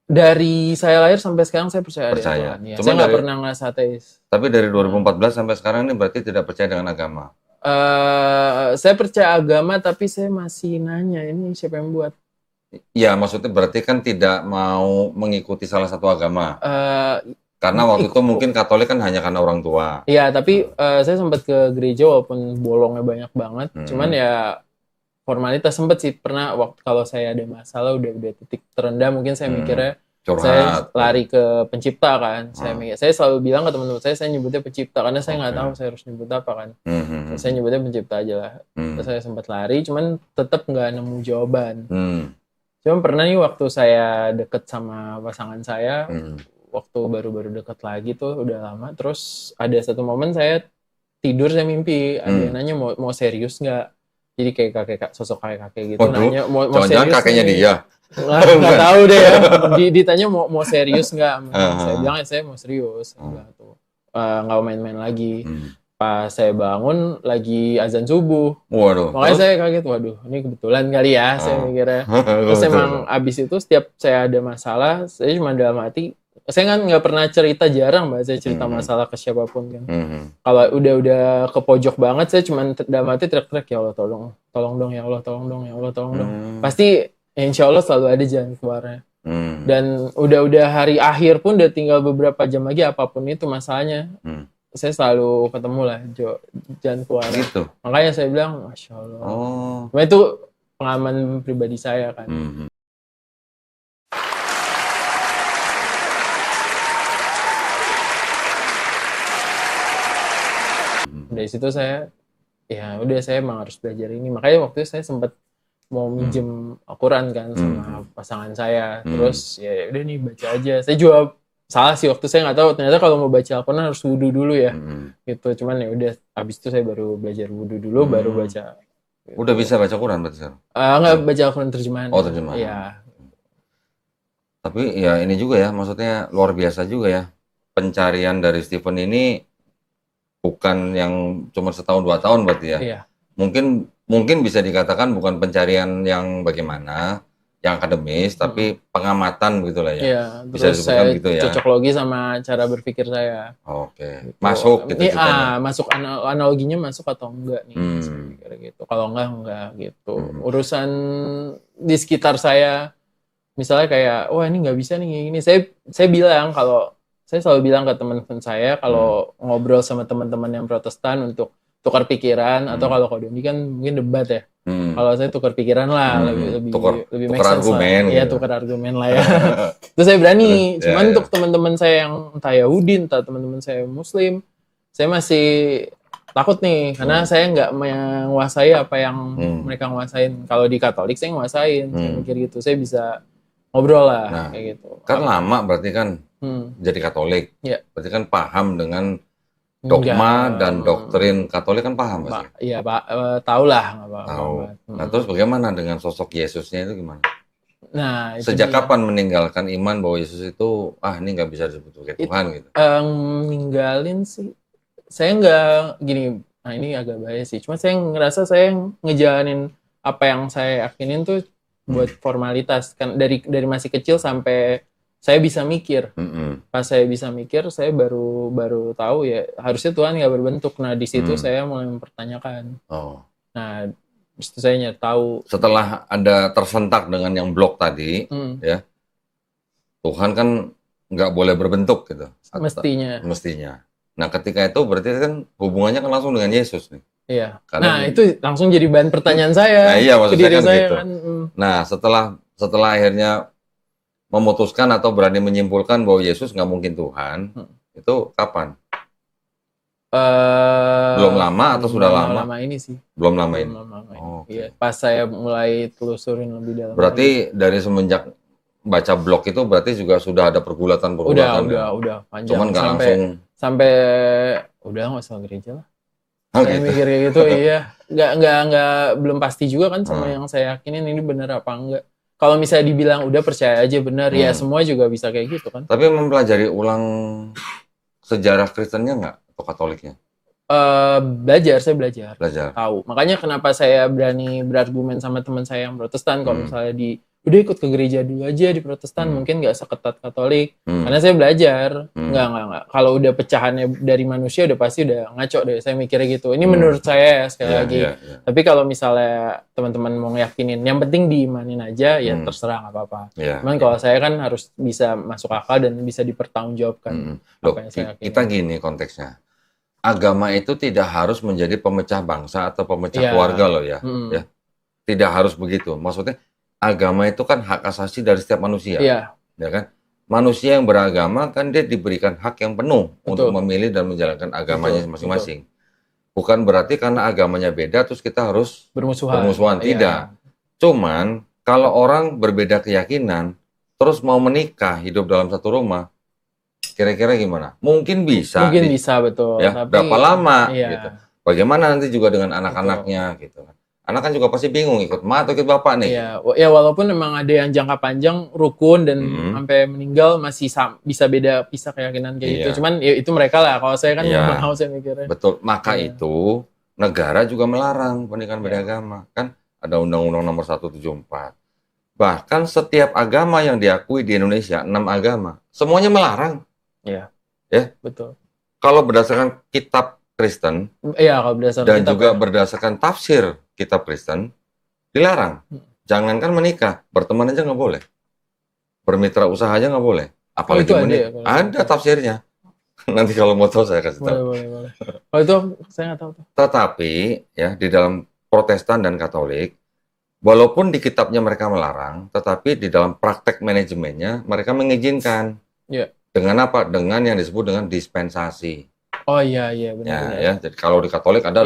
Dari saya lahir sampai sekarang saya percaya ada Tuhan. Ya. Saya nggak pernah ngerasa ateis. Tapi dari 2014 sampai sekarang ini berarti tidak percaya dengan agama? Saya percaya agama, tapi saya masih nanya, ini siapa yang buat? Ya, maksudnya berarti kan tidak mau mengikuti salah satu agama. Karena waktu itu mungkin Katolik kan hanya karena orang tua. Iya, tapi saya sempat ke gereja walaupun bolongnya banyak banget. Cuman ya formalitas sempet sih. Pernah waktu kalau saya ada masalah udah titik terendah, mungkin saya mikirnya saya lari ke pencipta kan. Saya selalu bilang ke teman-teman saya nyebutnya pencipta karena saya nggak tahu saya harus nyebut apa kan. Saya nyebutnya pencipta aja lah. Terus saya sempat lari, cuman tetap nggak nemu jawaban. Cuma pernah nih waktu saya deket sama pasangan saya, waktu baru-baru deket lagi tuh, udah lama. Terus ada satu momen saya tidur, saya mimpi ada yang nanya mau serius nggak. Jadi kayak sosok kakek gitu. Nanya mau serius. Kakeknya nih. Dia. Nggak tahu deh ya. Ditanya mau serius nggak. Saya bilang saya mau serius. Nggak mau main-main lagi. Pas saya bangun lagi azan subuh. Waduh. Makanya saya kaget, waduh ini kebetulan kali ya, saya mikirnya. Terus emang abis itu setiap saya ada masalah, saya cuma dalam hati, saya kan nggak pernah cerita, jarang Mbak, saya cerita masalah ke siapapun kan. Kalau udah ke pojok banget, saya cuma dalam hati teriak-teriak, ya Allah tolong dong ya Allah, tolong dong ya Allah, tolong dong. Pasti insya Allah selalu ada jalan keluarnya. Dan udah hari akhir pun udah tinggal beberapa jam lagi, apapun itu masalahnya. Saya selalu ketemu lah jalan keluar. Gitu. Makanya saya bilang, Masya Allah. Nah, itu pengalaman pribadi saya kan. Dari situ saya emang harus belajar ini. Makanya waktu itu saya sempat mau minjem Al-Quran kan sama pasangan saya. Terus ya udah nih baca aja. Saya juga salah sih waktu, saya nggak tahu ternyata kalau mau baca Al-Quran harus wudu dulu ya. Gitu. Cuman ya udah, abis itu saya baru belajar wudu dulu, baru baca Udah bisa baca Quran berarti sekarang? Nggak baca Al-Quran terjemahan. Oh, terjemahan. Iya. Tapi ya ini juga ya, maksudnya luar biasa juga ya. Pencarian dari Stephen ini bukan yang cuma setahun 2 tahun berarti ya. Iya. Mungkin bisa dikatakan bukan pencarian yang bagaimana, yang akademis, tapi pengamatan gitu lah ya. Iya, Bisa terus disebutkan saya gitu ya. cocok logi sama cara berpikir saya. Oke. Masuk gitu Ini ceritanya. masuk analoginya masuk atau enggak nih? Kira gitu. Kalau enggak gitu. Urusan di sekitar saya, misalnya kayak, wah ini nggak bisa nih ini. Saya bilang kalau saya selalu bilang ke teman-teman saya kalau ngobrol sama teman-teman yang Protestan untuk tukar pikiran atau kalau Doni kan mungkin debat ya. Kalau saya tukar pikiran lah, lebih make sense argumen lah. Iya, gitu. tukar argumen lah ya. Terus saya berani. Cuman untuk teman-teman saya yang entah Yahudi, entah teman-teman saya Muslim, saya masih takut nih karena saya nggak menguasai apa yang mereka nguasain. Kalau di Katolik saya nguasain, saya mikir gitu. Saya bisa ngobrol lah kayak gitu. Kan lama berarti kan jadi Katolik. Iya. Berarti kan paham dengan dogma dan doktrin Katolik kan paham pasti. Iya, Pak. Tahu lah. Tahu. Nah, terus bagaimana dengan sosok Yesusnya itu gimana? Nah, itu Sejak kapan meninggalkan iman bahwa Yesus itu ini nggak bisa disebut sebagai Tuhan gitu? Ninggalin sih. Saya nggak gini. Nah, ini agak bahaya sih. Cuma saya ngerasa saya ngejalanin apa yang saya yakinin tuh buat formalitas. Kan dari masih kecil sampai saya bisa mikir. Pas saya bisa mikir, saya baru tahu ya harusnya Tuhan nggak berbentuk. Nah di situ saya mulai mempertanyakan. Nah di situ saya nyari tahu. Setelah Anda tersentak dengan yang blok tadi, ya Tuhan kan nggak boleh berbentuk gitu. Mestinya. Nah ketika itu berarti kan hubungannya kan langsung dengan Yesus nih. Iya. Karena itu langsung jadi bahan pertanyaan saya. Nah iya maksud saya kan gitu. Kan. Nah setelah akhirnya memutuskan atau berani menyimpulkan bahwa Yesus nggak mungkin Tuhan, itu kapan? Belum lama atau sudah lama? Belum lama ini sih. Belum lama ini. Iya, pas saya mulai telusurin lebih dalam. Berarti dari semenjak baca blog itu berarti juga sudah ada pergulatan. Udah panjang. Cuman nggak langsung. Sampai udah nggak usah gereja lah. Saya mikir kayak gitu, iya. Nggak belum pasti juga kan sama yang saya yakinin ini benar apa enggak. Kalau misalnya dibilang udah percaya aja benar, ya semua juga bisa kayak gitu kan. Tapi mempelajari ulang sejarah Kristennya nggak atau Katoliknya? Saya belajar. Tahu. Makanya kenapa saya berani berargumen sama teman saya yang Protestan kalau misalnya udah ikut ke gereja dulu aja di Protestan mungkin nggak seketat Katolik. Karena saya belajar. Nggak. Kalau udah pecahannya dari manusia udah pasti udah ngaco deh. Saya mikirnya gitu. Ini menurut saya sekali lagi. Tapi kalau misalnya teman-teman mau ngeyakinin, yang penting diimanin aja ya terserah nggak apa-apa. Cuman kalau saya kan harus bisa masuk akal dan bisa dipertanggungjawabkan. Loh, kita gini konteksnya. Agama itu tidak harus menjadi pemecah bangsa atau pemecah keluarga loh ya. Ya. Tidak harus begitu. Maksudnya agama itu kan hak asasi dari setiap manusia. Ya kan? Manusia yang beragama kan dia diberikan hak yang penuh untuk memilih dan menjalankan agamanya masing-masing. Bukan berarti karena agamanya beda terus kita harus bermusuhan. Tidak. Cuman kalau orang berbeda keyakinan terus mau menikah, hidup dalam satu rumah, kira-kira gimana? Mungkin bisa. Bisa, betul. Ya, tapi, berapa lama gitu. Bagaimana nanti juga dengan anak-anaknya gitu kan. Anak kan juga pasti bingung ikut emak atau ikut bapak nih. Ya walaupun memang ada yang jangka panjang rukun dan sampai meninggal masih bisa pisah keyakinan kayak gitu. Cuman ya itu mereka lah. Kalau saya kan nggak mau saya mikirnya. Betul. Maka itu negara juga melarang pernikahan beragama. Kan ada Undang-Undang Nomor 174. Bahkan setiap agama yang diakui di Indonesia, 6 agama, semuanya melarang. Iya. Ya. Betul. Kalau berdasarkan kitab Kristen, kalau berdasarkan dan juga berdasarkan tafsir kitab Kristen, dilarang. Jangankan menikah, berteman aja nggak boleh. Bermitra usaha aja nggak boleh. Apalagi menikah. Ada tafsirnya. Nanti kalau mau tahu saya kasih tahu. Boleh. Kalau itu saya nggak tahu. Tetapi ya di dalam Protestan dan Katolik, walaupun di kitabnya mereka melarang, tetapi di dalam praktek manajemennya mereka mengizinkan. Iya. Dengan apa? Dengan yang disebut dengan dispensasi. Oh iya benar. Ya, jadi kalau di Katolik ada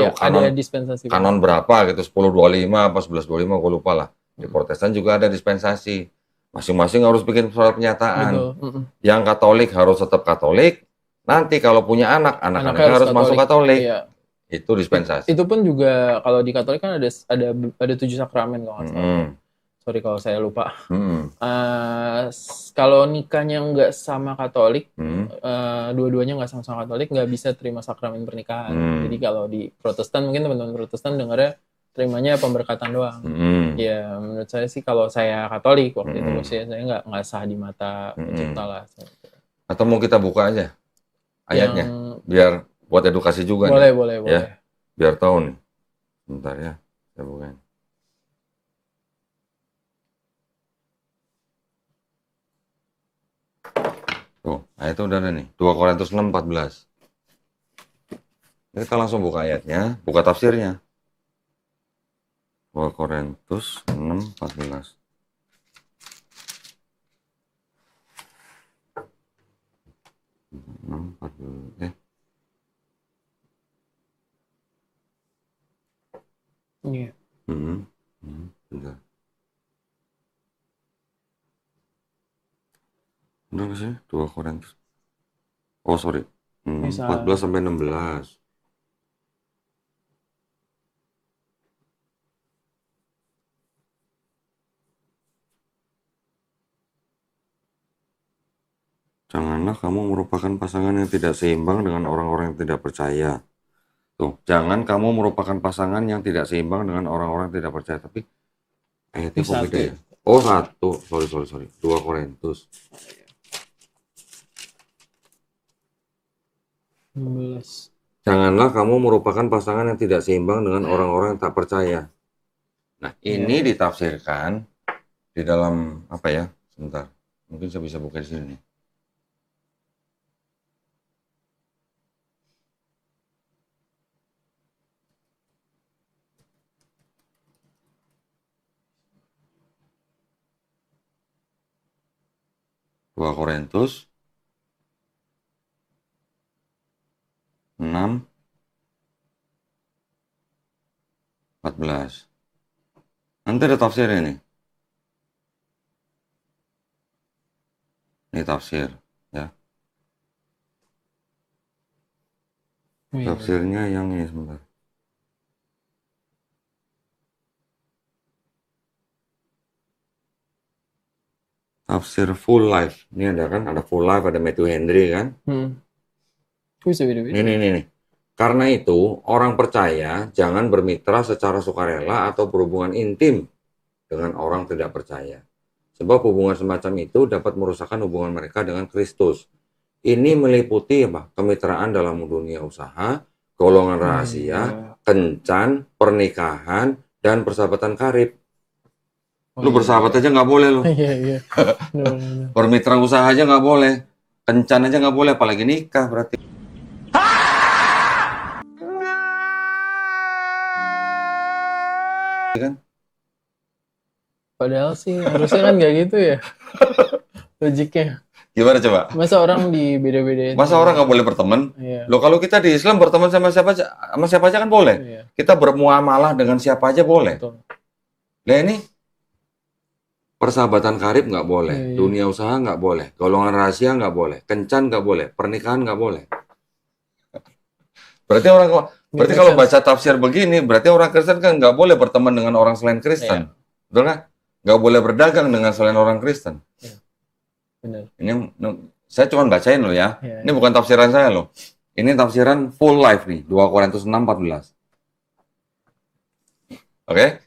kanon berapa gitu, 1025 apa 1125 gue lupa lah. Di Protestan juga ada dispensasi. Masing-masing harus bikin surat pernyataan. Yang Katolik harus tetap Katolik. Nanti kalau punya anaknya harus masuk Katolik. Itu dispensasi. Itu pun juga kalau di Katolik kan ada 7 sakramen kalau nggak salah. Sorry kalau saya lupa. Kalau nikahnya nggak sama Katolik, dua-duanya nggak sama-sama Katolik, nggak bisa terima sakramen pernikahan. Jadi kalau di Protestan, mungkin teman-teman Protestan dengarnya terimanya pemberkatan doang. Ya menurut saya sih kalau saya Katolik waktu itu saya nggak sah di mata pencipta lah. Atau mau kita buka aja ayatnya, biar buat edukasi juga. Boleh. Ya, biar tahu nih. Bentar ya, saya bukain. Tuh, ayat itu udah ada nih, 2 Korintus 6:14. Kita langsung buka ayatnya, buka tafsirnya. 2 Korintus 6:14. Iya. Bentar. Udah nggak sih? 2 Korintus. Oh, sorry. 14 sampai 16. Janganlah kamu merupakan pasangan yang tidak seimbang dengan orang-orang yang tidak percaya. Tuh, jangan kamu merupakan pasangan yang tidak seimbang dengan orang-orang yang tidak percaya. Tapi ayatnya kok beda ya? Oh, 1. Sorry. 2 Korintus. 16. Janganlah kamu merupakan pasangan yang tidak seimbang dengan orang-orang yang tak percaya. Nah, ini ditafsirkan di dalam apa ya? Sebentar. Mungkin saya bisa buka di sini. Dua Korintus 6:14. Nanti ada tafsirnya nih. Ini tafsir, ya. Tafsirnya yang ini sebentar. Tafsir Full Life. Ini ada kan, ada Full Life, ada Matthew Henry kan. Ini. Karena itu, orang percaya jangan bermitra secara sukarela atau berhubungan intim dengan orang tidak percaya. Sebab hubungan semacam itu dapat merusakkan hubungan mereka dengan Kristus. Ini meliputi apa? Kemitraan dalam dunia usaha, golongan rahasia, kencan, pernikahan, dan persahabatan karib. Lu bersahabat aja nggak boleh lu. Iya. Bermitra usaha aja nggak boleh. Kencan aja nggak boleh, apalagi nikah berarti. Kan? Padahal sih harusnya kan nggak gitu ya logiknya. Gimana coba? Masa orang di beda-bedain? Masa orang nggak boleh berteman? Iya. Loh, kalau kita di Islam berteman sama siapa aja kan boleh. Iya. Kita bermuamalah dengan siapa aja boleh. Betul. Nah ini persahabatan karib nggak boleh, Iya. dunia usaha nggak boleh, golongan rahasia nggak boleh, kencan nggak boleh, pernikahan nggak boleh. Berarti kalau baca tafsir begini, berarti orang Kristen kan nggak boleh berteman dengan orang selain Kristen, betul kan? Nggak boleh berdagang dengan selain orang Kristen. Iya. Benar. Ini saya cuma bacain loh ya. Iya. Ini bukan tafsiran saya loh. Ini tafsiran Full Life nih, 2 Korintus 6:14. Oke?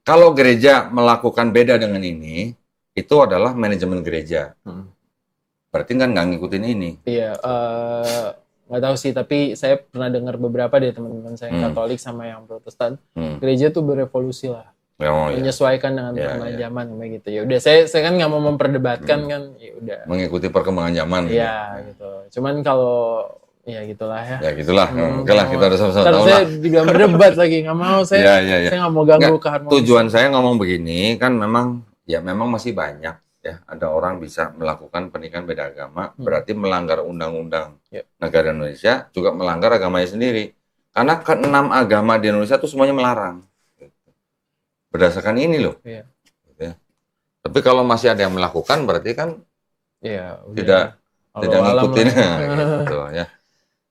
Kalau gereja melakukan beda dengan ini, itu adalah manajemen gereja. Berarti kan nggak ngikutin ini. Iya, nggak tahu sih, tapi saya pernah dengar beberapa dari teman-teman saya yang Katolik sama yang Protestan, gereja tuh berevolusi lah, menyesuaikan dengan perkembangan zaman kayak gitu. Ya udah, saya kan nggak mau memperdebatkan kan, ya udah. Mengikuti perkembangan zaman. Iya gitu. Cuman kalau ya gitulah ya. Ya gitulah. Oke lah, kita udah sama-sama tahu lah. Saya juga berdebat lagi, nggak mau saya. Saya nggak mau ganggu keharmonisan. Tujuan saya ngomong begini kan memang masih banyak ya, ada orang bisa melakukan pernikahan beda agama, berarti melanggar undang-undang negara Indonesia, juga melanggar agamanya sendiri. Karena ke-6 agama di Indonesia itu semuanya melarang. Berdasarkan ini loh. Iya. Tapi kalau masih ada yang melakukan, berarti kan tidak ngikutin gitu ya.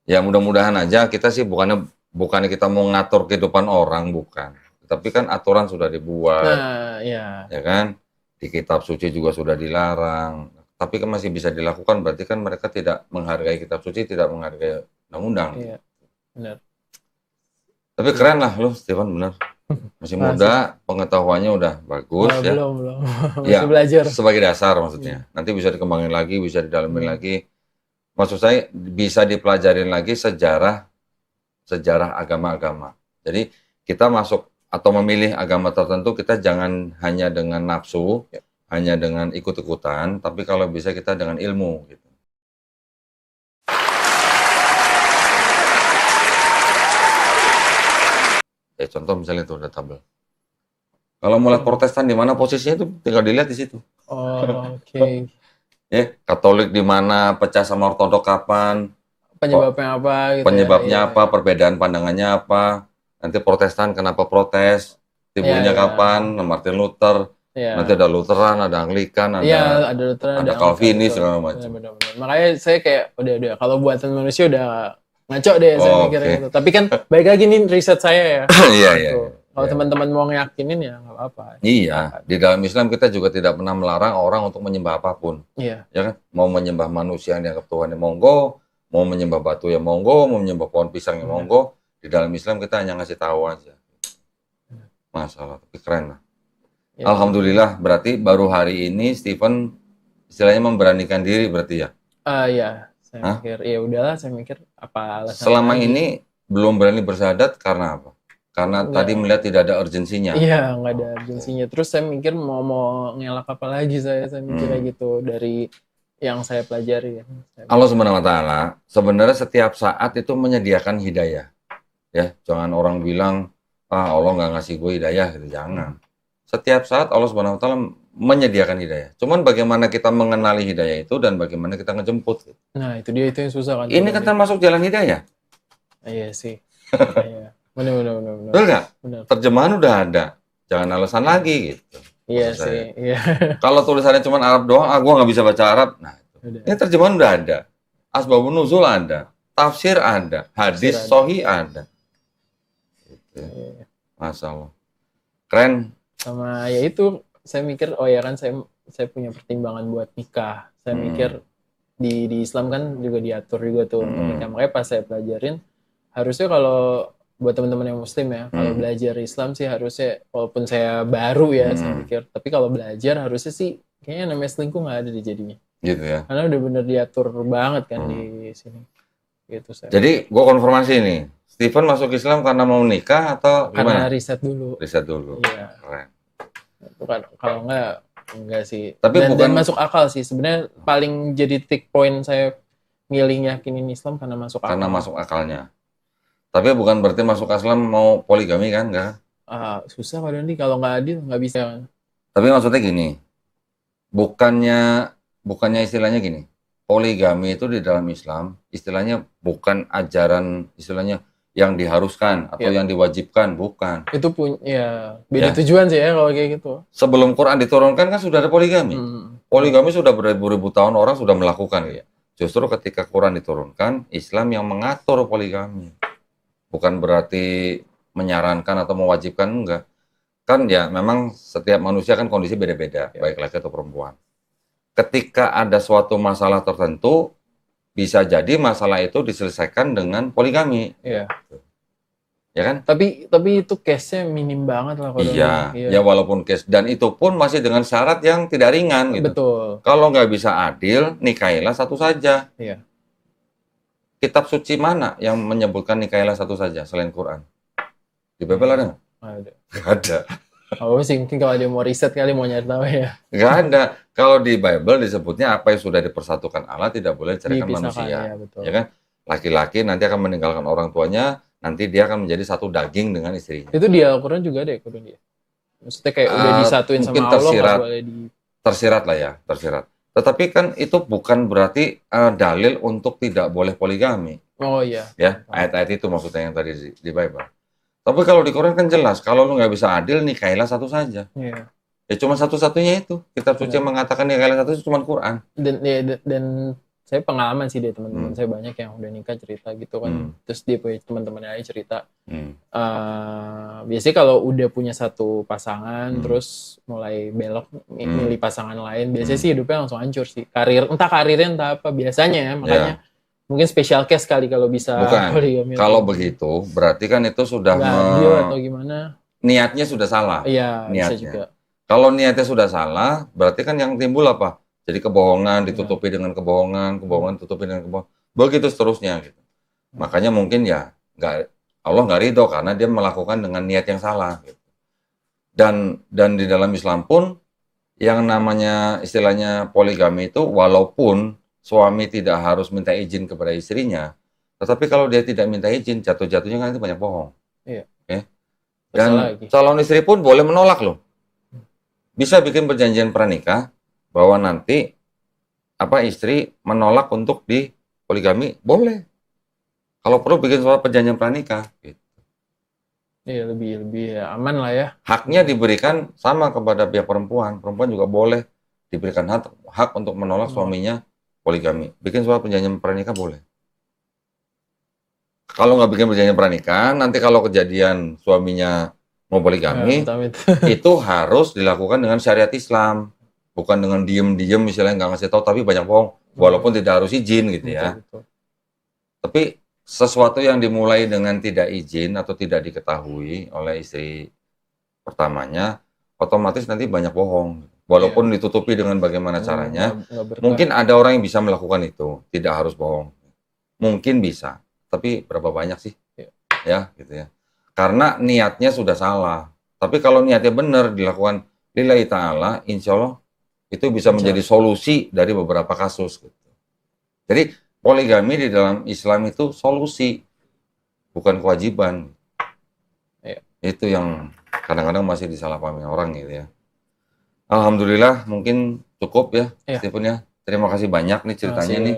Ya mudah-mudahan aja kita sih bukannya kita mau ngatur kehidupan orang, bukan. Tapi kan aturan sudah dibuat. Nah, ya. Ya kan? Di kitab suci juga sudah dilarang. Tapi kan masih bisa dilakukan, berarti kan mereka tidak menghargai kitab suci, tidak menghargai undang-undang. Iya, benar. Tapi keren lah lu, Stephen, benar. Masih muda, pengetahuannya udah bagus ya. Belum. Ya, Masih belajar. sebagai dasar maksudnya. Nanti bisa dikembangin lagi, bisa didalamin lagi. Maksud saya bisa dipelajarin lagi sejarah agama-agama. Jadi kita masuk atau memilih agama tertentu, kita jangan hanya dengan nafsu, hanya dengan ikut-ikutan, tapi kalau bisa kita dengan ilmu gitu. Ya contoh misalnya itu ada tabel. Kalau mulai Protestan di mana posisinya itu tinggal dilihat di situ. Oh, oke. Ya, Katolik di mana, pecah sama Ortodok kapan, Penyebabnya apa gitu. penyebabnya apa, perbedaan pandangannya apa. Nanti Protestan kenapa protes, timbulnya kapan, Martin Luther. Nanti ada Lutheran, ada Anglikan, ada Lutheran, ada Calvinis segala macam. Benar-benar. Makanya saya kayak udah kalau buatan manusia udah ngaco deh saya mikirnya gitu. Tapi kan baik lagi nih riset saya ya. Iya. Kalau teman-teman mau ngeyakinin ya nggak apa-apa. Iya, di dalam Islam kita juga tidak pernah melarang orang untuk menyembah apapun. Iya. Ya kan? Mau menyembah manusia yang dianggap Tuhan, ya monggo. Mau menyembah batu, ya monggo. Mau menyembah pohon pisang, ya monggo. Di dalam Islam kita hanya ngasih tahu aja. Masalah, tapi keren lah. Ya, alhamdulillah, berarti baru hari ini Stephen istilahnya memberanikan diri berarti ya? Iya, saya mikir, ya udahlah, saya mikir apa alasan. Selama ini belum berani bersyahadat karena apa? Karena tadi melihat tidak ada urgensinya. Iya, nggak ada urgensinya. Terus saya mikir mau ngelak apa lagi saya mikirnya gitu dari yang saya pelajari. Allah Subhanahu Wa Taala sebenarnya setiap saat itu menyediakan hidayah. Ya, jangan orang bilang Allah nggak ngasih gue hidayah gitu, jangan. Setiap saat Allah Subhanahu Wa Taala menyediakan hidayah. Cuman bagaimana kita mengenali hidayah itu dan bagaimana kita ngejemput. Nah, itu dia, itu yang susah kan. Ini kan termasuk jalan hidayah. Iya sih. Iya. Benar. Betul nggak? Terjemahan udah ada. Jangan alasan lagi gitu. Iya sih. Iya. Kalau tulisannya cuma Arab doang, gue nggak bisa baca Arab. Nah, ini terjemahan udah ada. Asbabun nuzul ada. Tafsir ada. Hadis sahih ada. Gitu. Iya. Masalah. Keren. Sama ya itu, saya mikir oh ya kan saya punya pertimbangan buat nikah. Saya mikir di Islam kan juga diatur juga tuh nikah. Makanya pas saya pelajarin, harusnya kalau buat teman-teman yang muslim ya, kalau belajar Islam sih harusnya, walaupun saya baru ya saya pikir, tapi kalau belajar harusnya sih kayaknya namanya selingkuh nggak ada di jadinya. Gitu ya. Karena udah bener diatur banget kan di sini. Gitu saya. Jadi gue konfirmasi nih, Stephen masuk Islam karena mau nikah atau karena gimana? riset dulu. Riset dulu. Iya. Keren. Bukan, kalau enggak sih. Tapi dan masuk akal sih. Sebenarnya paling jadi tick point saya milih yakinin Islam karena masuk akal. Karena masuk akalnya. Tapi bukan berarti masuk Islam mau poligami kan, enggak? Susah kalau nggak adil nggak bisa. Tapi maksudnya gini, bukannya istilahnya gini, poligami itu di dalam Islam istilahnya bukan ajaran istilahnya yang diharuskan atau yang diwajibkan, bukan. Itu punya beda tujuan sih ya kalau kayak gitu. Sebelum Quran diturunkan kan sudah ada poligami. Poligami sudah beribu-ribu tahun orang sudah melakukan. Justru ketika Quran diturunkan, Islam yang mengatur poligami. Bukan berarti menyarankan atau mewajibkan, enggak. Kan ya memang setiap manusia kan kondisi beda-beda, baik laki atau perempuan. Ketika ada suatu masalah tertentu, bisa jadi masalah itu diselesaikan dengan poligami. Iya. Ya kan? Tapi itu case-nya minim banget lah kalau. Iya, ya walaupun case. Dan itu pun masih dengan syarat yang tidak ringan gitu. Betul. Kalau nggak bisa adil, nikahilah satu saja. Iya. Kitab suci mana yang menyebutkan nikahilah satu saja selain Quran? Di Bible ada nggak? Ada. Nggak ada. Oh sih, mungkin kalau dia mau riset kali mau nyari tahu ya. Nggak ada. Kalau di Bible disebutnya apa yang sudah dipersatukan Allah tidak boleh diceraikan manusia. Ya, betul. Ya kan? Laki-laki nanti akan meninggalkan orang tuanya, nanti dia akan menjadi satu daging dengan istrinya. Itu di Al-Quran juga ada ya, Quran dia. Maksudnya kayak udah disatuin sama Allah, nggak boleh tersirat lah ya, tersirat. Tetapi kan itu bukan berarti dalil untuk tidak boleh poligami. Oh iya. Ya, ayat-ayat itu maksudnya yang tadi di Bible. Tapi kalau di Quran kan jelas, kalau lu nggak bisa adil, nikahilah satu saja. Iya. Ya cuma satu-satunya itu. Kitab suci mengatakan nikahilah satu itu cuma Quran. Dan saya pengalaman sih dari teman-teman saya banyak yang udah nikah cerita gitu kan. Terus dia punya teman-temannya aja cerita. Biasanya kalau udah punya satu pasangan terus mulai belok milih pasangan lain, biasanya sih hidupnya langsung hancur sih. Entah karirnya entah apa biasanya ya. Makanya mungkin special case kali kalau bisa. Bukan. Kalau begitu berarti kan itu sudah adil atau gimana? Niatnya sudah salah. Iya, niatnya. Bisa juga. Kalau niatnya sudah salah, berarti kan yang timbul apa? Jadi kebohongan ditutupi dengan kebohongan, kebohongan ditutupi dengan kebohongan. Begitu seterusnya gitu. Makanya mungkin ya Allah nggak ridho karena dia melakukan dengan niat yang salah gitu. Dan di dalam Islam pun yang namanya istilahnya poligami itu walaupun suami tidak harus minta izin kepada istrinya, tetapi kalau dia tidak minta izin, jatuh-jatuhnya kan itu banyak bohong. Iya. Okay? Dan calon istri pun boleh menolak loh. Bisa bikin perjanjian pranikah bahwa nanti istri menolak untuk di poligami boleh. Kalau perlu bikin surat perjanjian pranikah gitu. Iya, lebih aman lah ya. Haknya diberikan sama kepada pihak perempuan. Perempuan juga boleh diberikan hak untuk menolak suaminya poligami. Bikin surat perjanjian pranikah boleh. Kalau nggak bikin perjanjian pranikah, nanti kalau kejadian suaminya mau poligami, itu harus dilakukan dengan syariat Islam. Bukan dengan diem-diem misalnya nggak ngasih tahu tapi banyak bohong, walaupun tidak harus izin gitu ya. Betul. Tapi sesuatu yang dimulai dengan tidak izin atau tidak diketahui oleh istri pertamanya, otomatis nanti banyak bohong. Walaupun ditutupi dengan bagaimana caranya, mungkin ada orang yang bisa melakukan itu, tidak harus bohong. Mungkin bisa, tapi berapa banyak sih? Ya, gitu ya. Karena niatnya sudah salah. Tapi kalau niatnya benar dilakukan lillahi ta'ala, insya Allah itu bisa menjadi solusi dari beberapa kasus. Gitu. Jadi poligami di dalam Islam itu solusi, bukan kewajiban. Itu yang kadang-kadang masih disalahpahami orang gitu ya. Alhamdulillah mungkin cukup ya, Stephen ya. Terima kasih banyak nih ceritanya nih.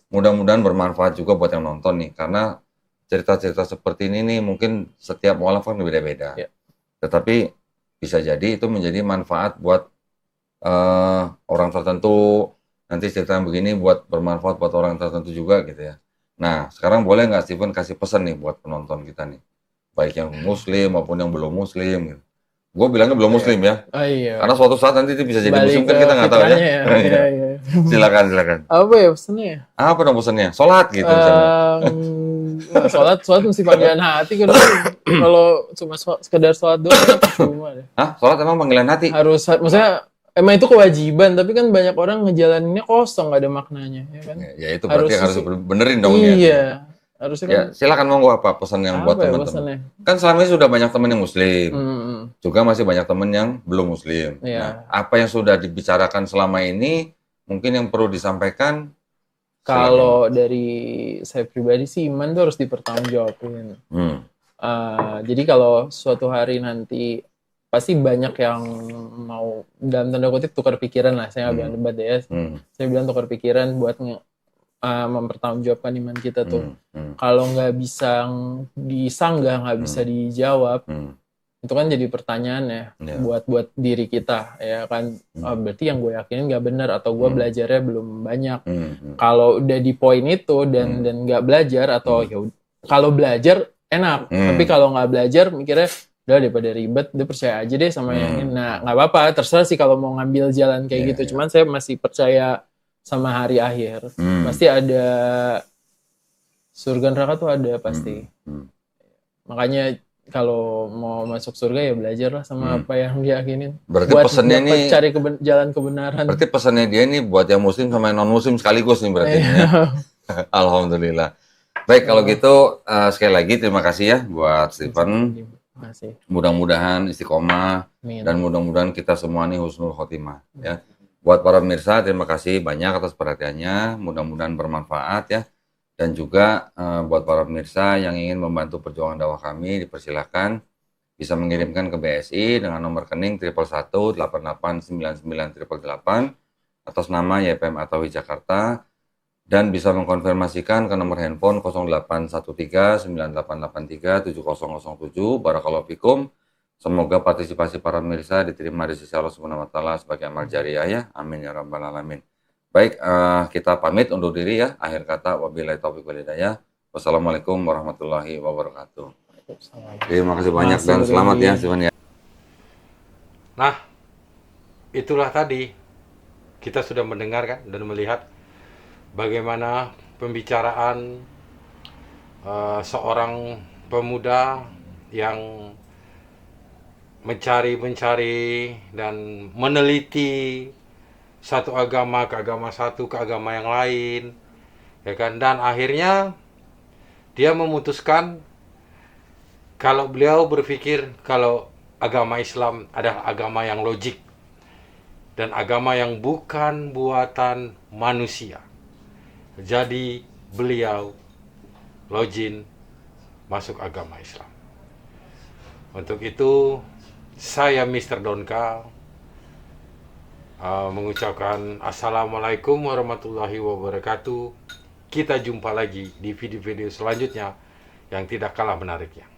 Mudah-mudahan bermanfaat juga buat yang nonton nih, karena cerita-cerita seperti ini nih mungkin setiap mualaf kan berbeda-beda. Tetapi bisa jadi itu menjadi manfaat buat orang tertentu, nanti cerita yang begini buat bermanfaat buat orang tertentu juga gitu ya. Nah, sekarang boleh nggak Stephen kasih pesan nih buat penonton kita nih, baik yang muslim maupun yang belum muslim gitu. Gue bilangnya belum muslim ya, karena suatu saat nanti itu bisa jadi muslim kan kita nggak tahu ya. Silakan. Apa ya pesannya? Apa dong pesannya? Sholat gitu misalnya. Sholat mesti panggilan hati kan. Kalau cuma sekedar sholat doang cuma deh. Sholat emang panggilan hati? Harus, maksudnya emang itu kewajiban, tapi kan banyak orang ngejalaninnya kosong, nggak ada maknanya, ya kan? Ya itu berarti harus benerin dong. Iya, harusnya kan. Ya, silakan monggo apa pesan yang buat teman-teman. Kan selama ini sudah banyak teman yang muslim, juga masih banyak teman yang belum muslim. Nah, apa yang sudah dibicarakan selama ini, mungkin yang perlu disampaikan? Kalau dari saya pribadi sih, iman itu harus dipertanggungjawabin. Jadi kalau suatu hari nanti pasti banyak yang mau dalam tanda kutip tukar pikiran lah, saya nggak bilang debat ya, saya bilang tukar pikiran buat mempertanggungjawabkan iman kita tuh. Kalau nggak bisa disanggah, nggak bisa dijawab, itu kan jadi pertanyaan ya buat diri kita ya kan. Berarti yang gue yakinin nggak benar atau gue belajarnya belum banyak. Kalau udah di poin itu dan nggak belajar atau ya kalau belajar enak, tapi kalau nggak belajar mikirnya udah daripada ribet, dia percaya aja deh sama yang ini. Nah, nggak apa-apa, terserah sih kalau mau ngambil jalan kayak gitu. Cuman saya masih percaya sama hari akhir. Pasti ada surga neraka tuh ada pasti. Makanya kalau mau masuk surga ya belajar lah sama apa yang diyakinin. Berarti pesannya nih cari jalan kebenaran. Berarti pesannya dia nih buat yang muslim sama yang non muslim sekaligus nih berarti. Alhamdulillah. Baik kalau gitu sekali lagi terima kasih ya buat Stephen. Mudah-mudahan istiqomah dan mudah-mudahan kita semua nih husnul khotimah ya. Buat para pemirsa terima kasih banyak atas perhatiannya, mudah-mudahan bermanfaat ya. Dan juga buat para pemirsa yang ingin membantu perjuangan dakwah kami dipersilakan bisa mengirimkan ke BSI dengan nomor rekening 111 8899 atas nama YPM Atawi Jakarta dan bisa mengkonfirmasikan ke nomor handphone 0813 9883 7007. Barakallahu fikum. Semoga partisipasi para pemirsa diterima di sisi Allah Subhanahu wa taala sebagai amal jariah ya. Amin ya rabbal alamin. Baik, kita pamit undur diri ya. Akhir kata, wabillahi taufiq wal hidayah. Wassalamualaikum warahmatullahi wabarakatuh. Terima kasih banyak dan selamat ya, Steven ya. Nah, itulah tadi kita sudah mendengarkan dan melihat bagaimana pembicaraan seorang pemuda yang mencari dan meneliti satu agama ke agama satu ke agama yang lain, ya kan, dan akhirnya dia memutuskan kalau beliau berpikir kalau agama Islam adalah agama yang logik dan agama yang bukan buatan manusia. Jadi beliau login masuk agama Islam. Untuk itu saya Mr. Donka mengucapkan Assalamualaikum warahmatullahi wabarakatuh. Kita jumpa lagi di video-video selanjutnya yang tidak kalah menariknya.